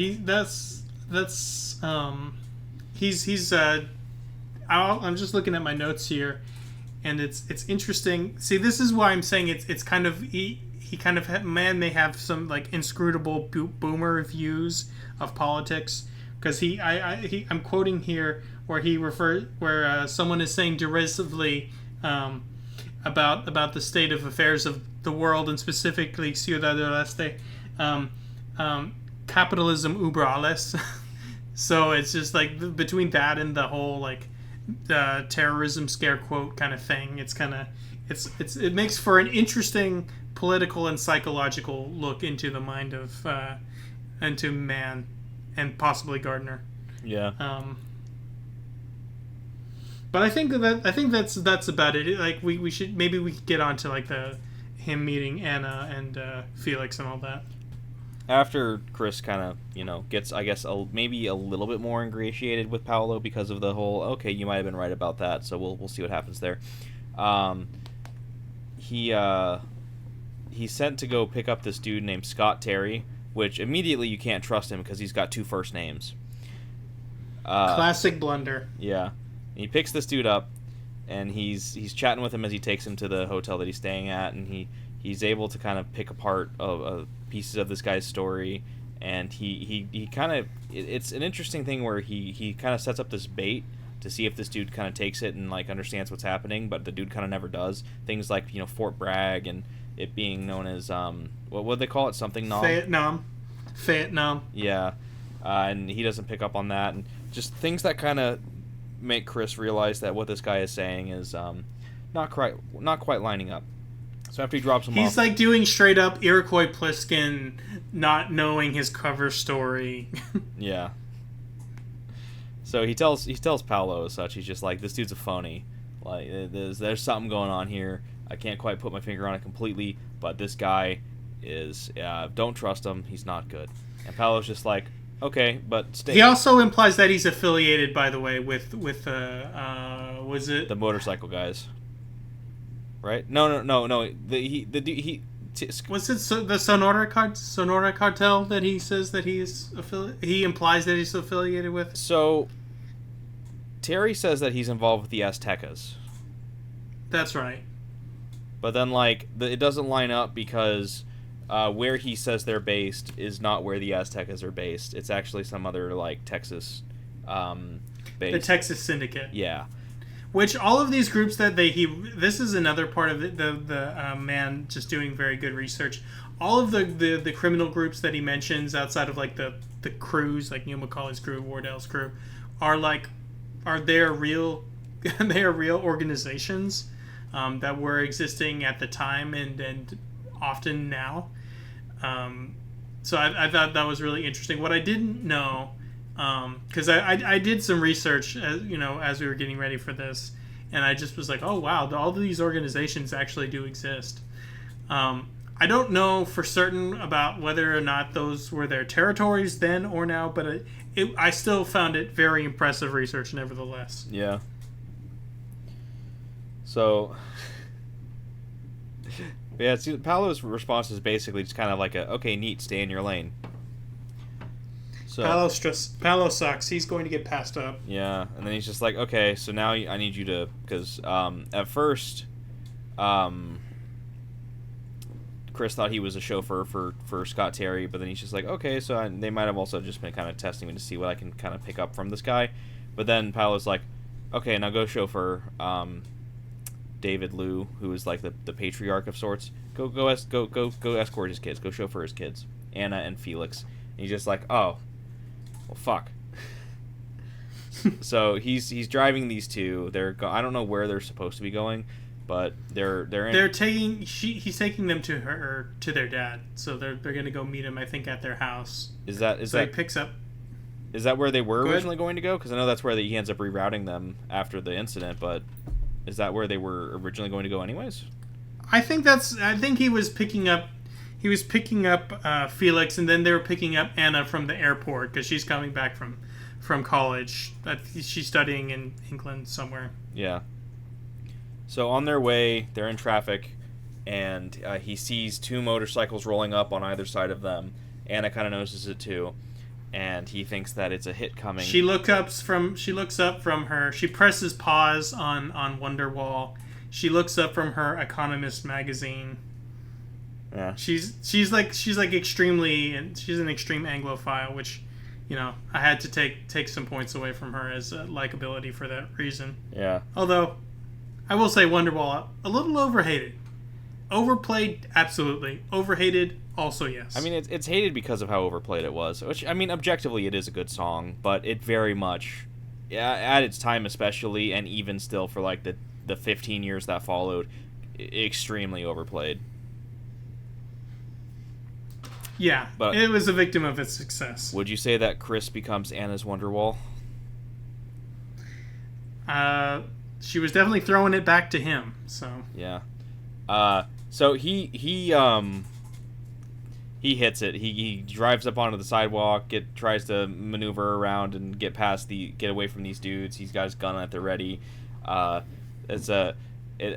Speaker 1: I'm just looking at my notes here, and it's interesting. See, this is why I'm saying it's kind of he kind of may have some like inscrutable boomer views of politics, because I'm quoting here where someone is saying derisively about the state of affairs of the world, and specifically Ciudad del Este, capitalism über alles. So it's just like between that and the whole like terrorism scare quote kind of thing, it makes for an interesting political and psychological look into the mind of into Mann and possibly Gardner.
Speaker 2: Yeah.
Speaker 1: But I think that's about it. Like we could get on to like him meeting Anna and Felix and all that.
Speaker 2: After Chris kind of, gets, I guess, maybe a little bit more ingratiated with Paolo because of the whole, okay, you might have been right about that, so we'll see what happens there. He's sent to go pick up this dude named Scott Terry, which immediately you can't trust him because he's got 2 first names.
Speaker 1: Classic blunder.
Speaker 2: Yeah. He picks this dude up, and he's chatting with him as he takes him to the hotel that he's staying at, and he's able to kind of pick apart pieces of this guy's story, and he kind of, it's an interesting thing where he kind of sets up this bait to see if this dude kind of takes it and like understands what's happening, but the dude kind of never does. Things like Fort Bragg and it being known as what would they call it, something nom?
Speaker 1: Vietnam.
Speaker 2: Yeah, and he doesn't pick up on that, and just things that kind of make Chris realize that what this guy is saying is not quite lining up. So after he drops him off,
Speaker 1: he's like doing straight up Iroquois Pliskin, not knowing his cover story.
Speaker 2: Yeah. So he tells Paolo as such. He's just like, this dude's a phony. Like there's something going on here. I can't quite put my finger on it completely, but this guy is don't trust him. He's not good. And Paolo's just like, okay, but stay.
Speaker 1: He also implies that he's affiliated, by the way, with was it
Speaker 2: the motorcycle guys? Right? No.
Speaker 1: Was it the Sonora cartel that he says that he implies that he's affiliated with?
Speaker 2: So Terry says that he's involved with the Aztecas.
Speaker 1: That's right.
Speaker 2: But then it doesn't line up because where he says they're based is not where the Aztecas are based. It's actually some other Texas base.
Speaker 1: The Texas Syndicate.
Speaker 2: Yeah.
Speaker 1: Which all of these groups that this is another part of it, the man just doing very good research. All of the criminal groups that he mentions outside of the crews, like Neil McCauley's crew, Wardell's crew, are real they are real organizations that were existing at the time and often now. So I thought that was really interesting. What I didn't know, because I did some research as we were getting ready for this, and I just was like, oh wow, all of these organizations actually do exist. I don't know for certain about whether or not those were their territories then or now, but I still found it very impressive research nevertheless.
Speaker 2: Yeah. So, yeah, Paolo's response is basically just kind of like okay, neat, stay in your lane. So
Speaker 1: Paolo sucks. He's going to get passed up.
Speaker 2: Yeah, and then he's just like, okay, so now I need you to, because at first, Chris thought he was a chauffeur for Scott Terry, but then he's just like, okay, so they might have also just been kind of testing me to see what I can kind of pick up from this guy. But then Paolo's like, okay, now go chauffeur David Liu, who is like the patriarch of sorts. Go escort his kids. Go chauffeur his kids, Anna and Felix. And he's just like, oh, well, fuck. So he's driving these two. I don't know where they're supposed to be going. but they're in.
Speaker 1: He's taking them to their dad, so they're gonna go meet him. I think at their house.
Speaker 2: Is
Speaker 1: So he
Speaker 2: that
Speaker 1: picks up.
Speaker 2: is that where they were
Speaker 1: Go ahead.
Speaker 2: originally going to go? Because I know that's where he ends up rerouting them after the incident. But is that where they were originally going to go, anyways?
Speaker 1: I think he was picking up. He was picking up Felix, and then they were picking up Anna from the airport because she's coming back from college. She's studying in England somewhere.
Speaker 2: Yeah. So on their way, they're in traffic, and he sees two motorcycles rolling up on either side of them. Anna kind of notices it too, and he thinks that it's a hit coming.
Speaker 1: She looks up from her. She presses pause on Wonderwall. She looks up from her Economist magazine.
Speaker 2: Yeah.
Speaker 1: She's extremely, and she's an extreme Anglophile, which, I had to take some points away from her as likability for that reason.
Speaker 2: Yeah.
Speaker 1: Although, I will say Wonderwall a little overhated, overplayed, absolutely overhated. Also, yes.
Speaker 2: I mean, it's hated because of how overplayed it was. Which, I mean, objectively, it is a good song, but it very much, at its time especially, and even still for like the 15 years that followed, extremely overplayed.
Speaker 1: Yeah,
Speaker 2: but
Speaker 1: it was a victim of its success.
Speaker 2: Would you say that Chris becomes Anna's Wonderwall?
Speaker 1: She was definitely throwing it back to him. So
Speaker 2: yeah. So he hits it. He drives up onto the sidewalk. Tries to maneuver around and get away from these dudes. He's got his gun at the ready. It's a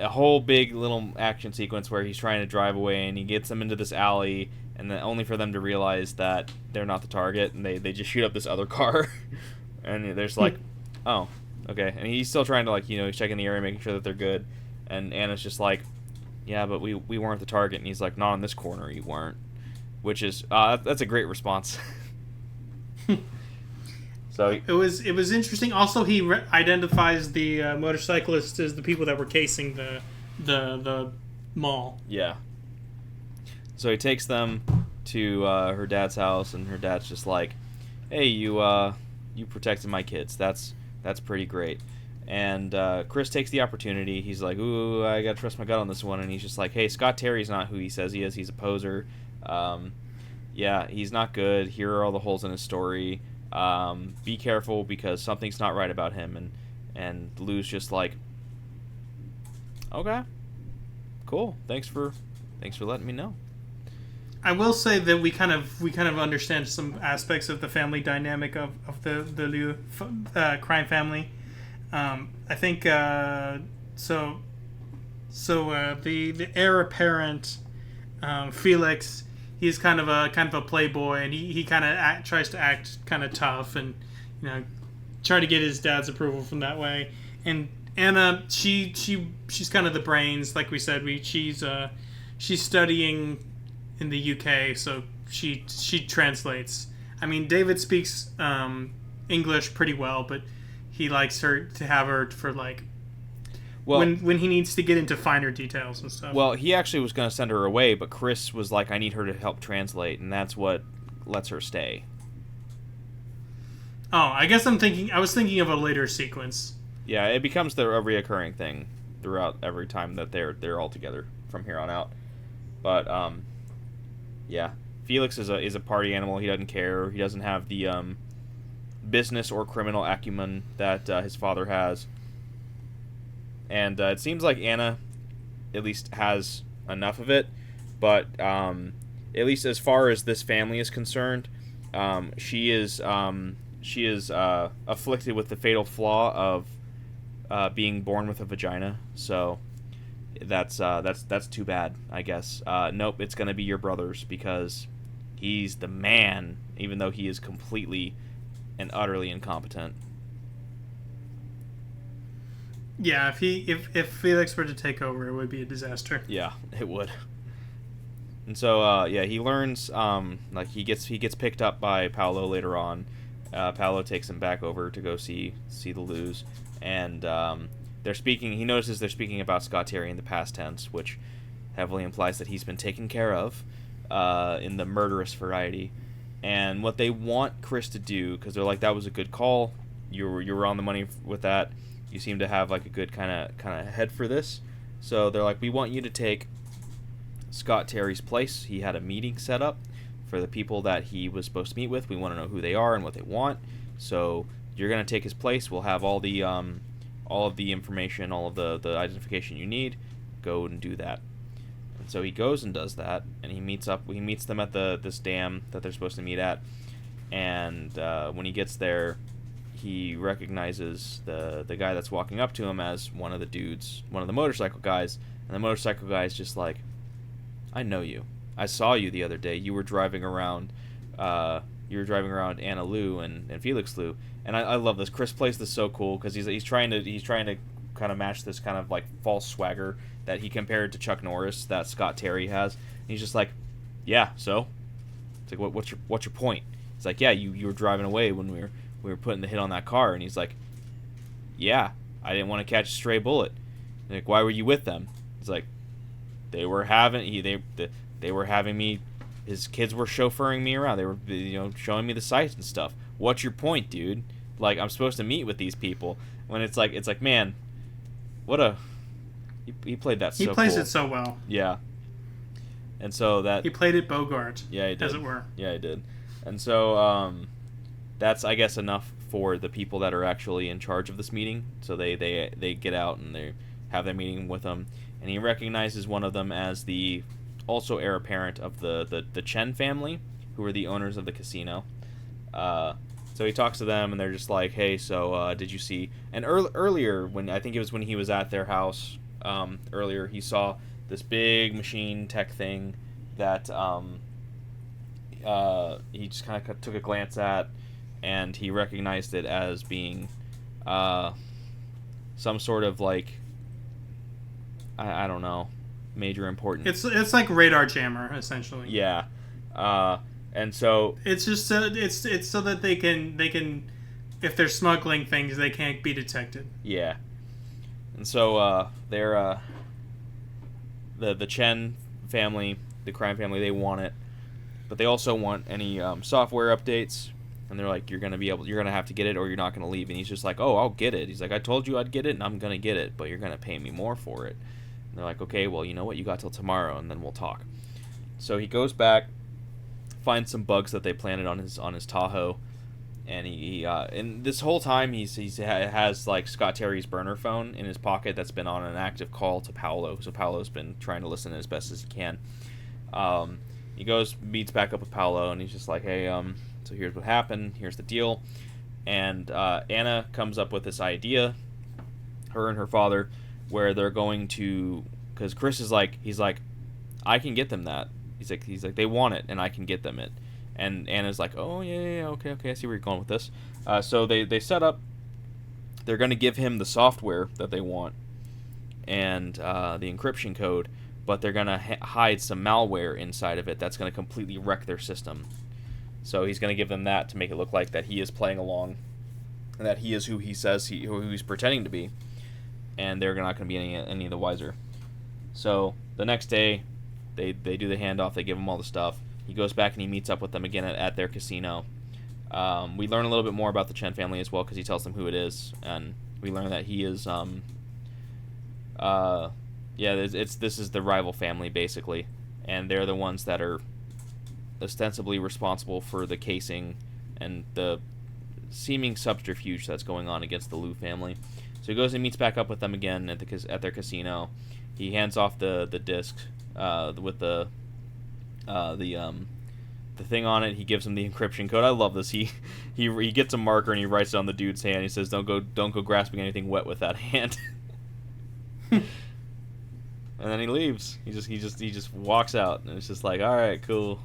Speaker 2: whole big little action sequence where he's trying to drive away, and he gets them into this alley, and then only for them to realize that they're not the target, and they just shoot up this other car. And there's like, oh, okay. And he's still trying to he's checking the area, making sure that they're good. And Anna's just like, yeah, but we weren't the target. And he's like, not in this corner, you weren't. Which is that's a great response. So
Speaker 1: it was interesting. Also, he identifies the motorcyclists as the people that were casing the mall.
Speaker 2: Yeah. So he takes them to her dad's house, and her dad's just like, "Hey, you protected my kids. That's pretty great." And Chris takes the opportunity. He's like, "Ooh, I gotta trust my gut on this one." And he's just like, "Hey, Scott Terry's not who he says he is. He's a poser. Yeah, he's not good. Here are all the holes in his story. Be careful because something's not right about him." And Lou's just like, "Okay, cool. Thanks for letting me know."
Speaker 1: I will say that we kind of understand some aspects of the family dynamic of the Liu crime family. I think so. The heir apparent, Felix, he's kind of a playboy, and he kind of tries to act kind of tough, and try to get his dad's approval from that way. And Anna, she's kind of the brains, like we said. She's studying in the UK, so she translates. I mean, David speaks English pretty well, but he likes her to have her for when he needs to get into finer details and stuff.
Speaker 2: Well, he actually was going to send her away, but Chris was like, "I need her to help translate," and that's what lets her stay.
Speaker 1: Oh, I guess I was thinking of a later sequence.
Speaker 2: Yeah, it becomes a reoccurring thing throughout every time that they're all together from here on out. But yeah, Felix is a party animal. He doesn't care. He doesn't have the business or criminal acumen that his father has. And it seems like Anna at least has enough of it, but at least as far as this family is concerned, she is afflicted with the fatal flaw of being born with a vagina. So that's too bad, I guess. Nope, it's gonna be your brother's because he's the man, even though he is completely and utterly incompetent.
Speaker 1: Yeah, if Felix were to take over, it would be a disaster.
Speaker 2: Yeah, it would. And so he learns he gets picked up by Paolo later on. Paolo takes him back over to go see the Luz, and they're speaking. He notices they're speaking about Scott Terry in the past tense, which heavily implies that he's been taken care of in the murderous variety. And what they want Chris to do, because they're like, "That was a good call. You were on the money with that. You seem to have like a good kind of head for this. So they're like, we want you to take Scott Terry's place. He had a meeting set up for the people that he was supposed to meet with. We want to know who they are and what they want. So you're going to take his place. We'll have all of the information, all of the identification you need. Go and do that. And so he goes and does that, and he meets them at this dam that they're supposed to meet at. And when he gets there, he recognizes the guy that's walking up to him as one of the motorcycle guys. And the motorcycle guy is just like, I know you. I saw you the other day. You were driving around Anna Lou and Felix Lou. And I love this. Chris plays this so cool because he's trying to kind of match this kind of like false swagger that he compared to Chuck Norris that Scott Terry has. And he's just like, yeah, so it's like, what's your point? It's like, yeah, you were driving away when we were putting the hit on that car. And he's like, yeah, I didn't want to catch a stray bullet. And like, why were you with them? It's like, they were having me. His kids were chauffeuring me around. They were showing me the sights and stuff. What's your point, dude? Like, I'm supposed to meet with these people. When it's like, man, he played that so cool.
Speaker 1: He plays it so well.
Speaker 2: Yeah. And so that...
Speaker 1: He played it Bogart.
Speaker 2: Yeah, he did.
Speaker 1: As it were.
Speaker 2: Yeah, he did. And so, that's, I guess, enough for the people that are actually in charge of this meeting. So they get out and they have their meeting with him. And he recognizes one of them as the also heir apparent of the Chen family, who are the owners of the casino. So he talks to them, and they're just like, hey, so did you see... And earlier, I think it was when he was at their house, earlier, he saw this big machine tech thing that he just kind of took a glance at, and he recognized it as being some sort of, like, I don't know, major important...
Speaker 1: It's like radar jammer, essentially.
Speaker 2: Yeah. And so
Speaker 1: it's just it's so that they can if they're smuggling things, they can't be detected.
Speaker 2: Yeah. And so they're the Chen family, the crime family, they want it, but they also want any software updates. And they're like, you're gonna have to get it, or you're not gonna leave. And he's just like, oh, I'll get it. He's like, I told you I'd get it, and I'm gonna get it, but you're gonna pay me more for it. And they're like, okay, well, you know what? You got till tomorrow, and then we'll talk. So he goes back, finds some bugs that they planted on his Tahoe, and and this whole time he has like Scott Terry's burner phone in his pocket that's been on an active call to Paolo. So Paolo's been trying to listen as best as he can. He meets back up with Paolo, and he's just like, hey, so here's what happened. Here's the deal. And Anna comes up with this idea, her and her father, where they're going to, because Chris is like, he's like, I can get them that. He's like, they want it, and I can get them it. And Anna's like, oh, yeah, okay, I see where you're going with this. So they set up, they're going to give him the software that they want and the encryption code, but they're going to hide some malware inside of it that's going to completely wreck their system. So he's going to give them that to make it look like that he is playing along and that he is who he says who he's pretending to be, and they're not going to be any the wiser. So the next day, They do the handoff. They give him all the stuff. He goes back and he meets up with them again at their casino. We learn a little bit more about the Chen family as well because he tells them who it is, and we learn that he is this is the rival family basically, and they're the ones that are ostensibly responsible for the casing and the seeming subterfuge that's going on against the Liu family. So he goes and meets back up with them again at their casino. He hands off the disc with the thing on it. He gives him the encryption code. I love this. He gets a marker and he writes it on the dude's hand. He says, "Don't go grasping anything wet with that hand." And then he leaves. He just walks out, and it's just like, all right, cool.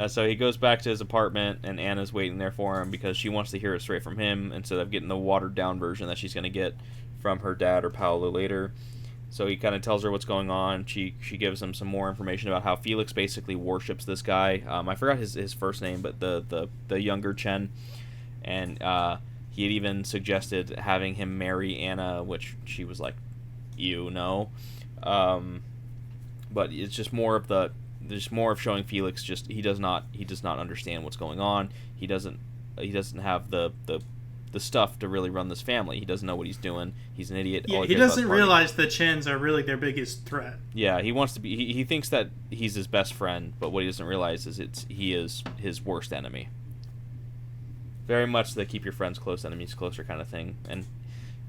Speaker 2: So he goes back to his apartment, and Anna's waiting there for him because she wants to hear it straight from him instead of getting the watered down version that she's gonna get from her dad or Paolo later. So he kind of tells her what's going on. She gives him some more information about how Felix basically worships this guy. I forgot his first name, but the younger Chen, and he had even suggested having him marry Anna, which she was like, "You know," but it's just more of showing Felix he does not understand what's going on. He doesn't have the the stuff to really run this family. He doesn't know what he's doing. He's an idiot.
Speaker 1: Yeah,
Speaker 2: All
Speaker 1: he
Speaker 2: cares about
Speaker 1: doesn't
Speaker 2: is partying.
Speaker 1: realize the Chens are really their biggest threat.
Speaker 2: Yeah, he wants to be. He thinks that he's his best friend, but what he doesn't realize is he is his worst enemy. Very much the keep your friends close, enemies closer kind of thing, and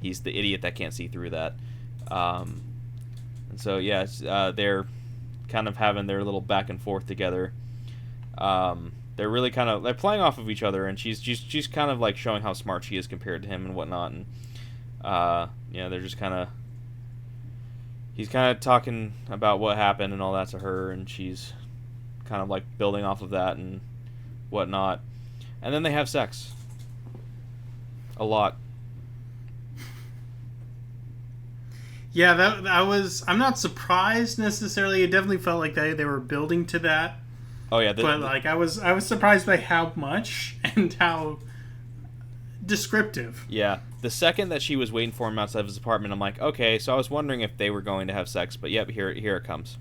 Speaker 2: he's the idiot that can't see through that. And so yeah, they're kind of having their little back and forth together. They're really they're playing off of each other, and she's kind of like showing how smart she is compared to him and whatnot, and they're just he's kind of talking about what happened and all that to her, and she's kind of like building off of that and whatnot, and then they have sex a lot.
Speaker 1: Yeah, that was. I'm not surprised necessarily. It definitely felt like they were building to that.
Speaker 2: Oh yeah,
Speaker 1: but I was surprised by how much and how descriptive.
Speaker 2: Yeah, the second that she was waiting for him outside of his apartment, I'm like, okay, so I was wondering if they were going to have sex, but yep, here it comes.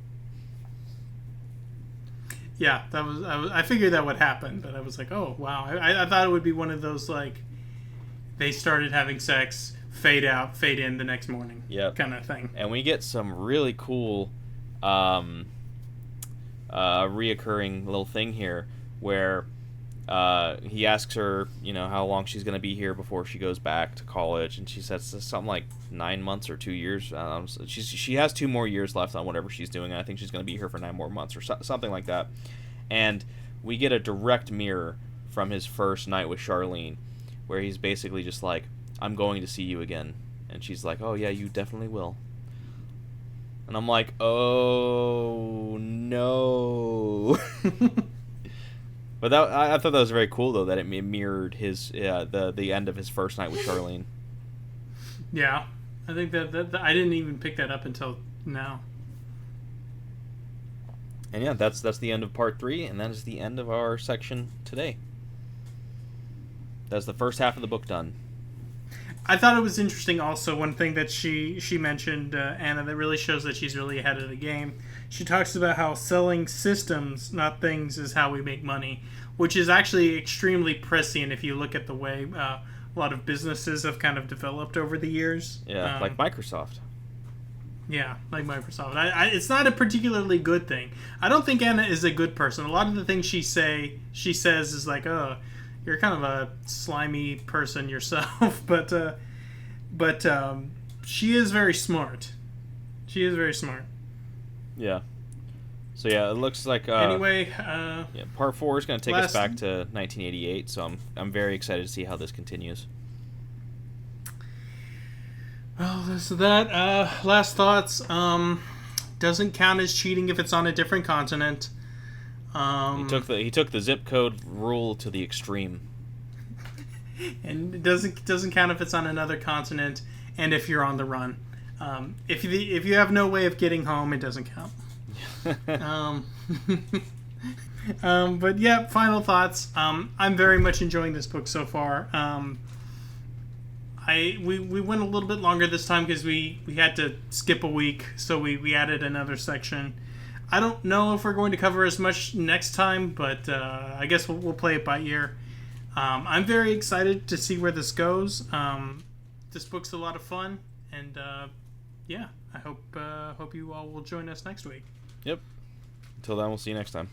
Speaker 1: Yeah, I figured that would happen, but I was like, oh wow, I thought it would be one of those like they started having sex, fade out, fade in the next morning, kind of thing.
Speaker 2: And we get some really cool reoccurring little thing here where he asks her, how long she's going to be here before she goes back to college, and she says something like 9 months or 2 years. She has 2 more years left on whatever she's doing, and I think she's going to be here for 9 more months or something like that. And we get a direct mirror from his first night with Charlene, where he's basically just like, I'm going to see you again. And she's like, oh yeah, you definitely will. And I'm like, oh no. But I thought that was very cool, though, that it mirrored his the end of his first night with Charlene.
Speaker 1: Yeah, I think that I didn't even pick that up until now.
Speaker 2: And yeah, that's the end of part 3, and that is the end of our section today. That's the first half of the book done.
Speaker 1: I thought it was interesting also, one thing that she mentioned, Anna, that really shows that she's really ahead of the game. She talks about how selling systems, not things, is how we make money, which is actually extremely prescient if you look at the way a lot of businesses have kind of developed over the years.
Speaker 2: Yeah, like Microsoft.
Speaker 1: Yeah, like Microsoft. It's not a particularly good thing. I don't think Anna is a good person. A lot of the things she says is like, oh, you're kind of a slimy person yourself, but she is very smart. She is very smart.
Speaker 2: Yeah. So yeah, it looks like
Speaker 1: anyway.
Speaker 2: Part 4 is going to take us back to 1988. So I'm very excited to see how this continues.
Speaker 1: Well, so that last thoughts doesn't count as cheating if it's on a different continent.
Speaker 2: He took the zip code rule to the extreme.
Speaker 1: And it doesn't count if it's on another continent and if you're on the run. If you have no way of getting home, it doesn't count. But yeah, final thoughts. I'm very much enjoying this book so far. We went a little bit longer this time because we had to skip a week, so we added another section. I don't know if we're going to cover as much next time, but I guess we'll play it by ear. I'm very excited to see where this goes. This book's a lot of fun, and yeah, I hope you all will join us next week.
Speaker 2: Yep. Until then, we'll see you next time.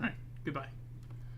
Speaker 1: All right. Goodbye.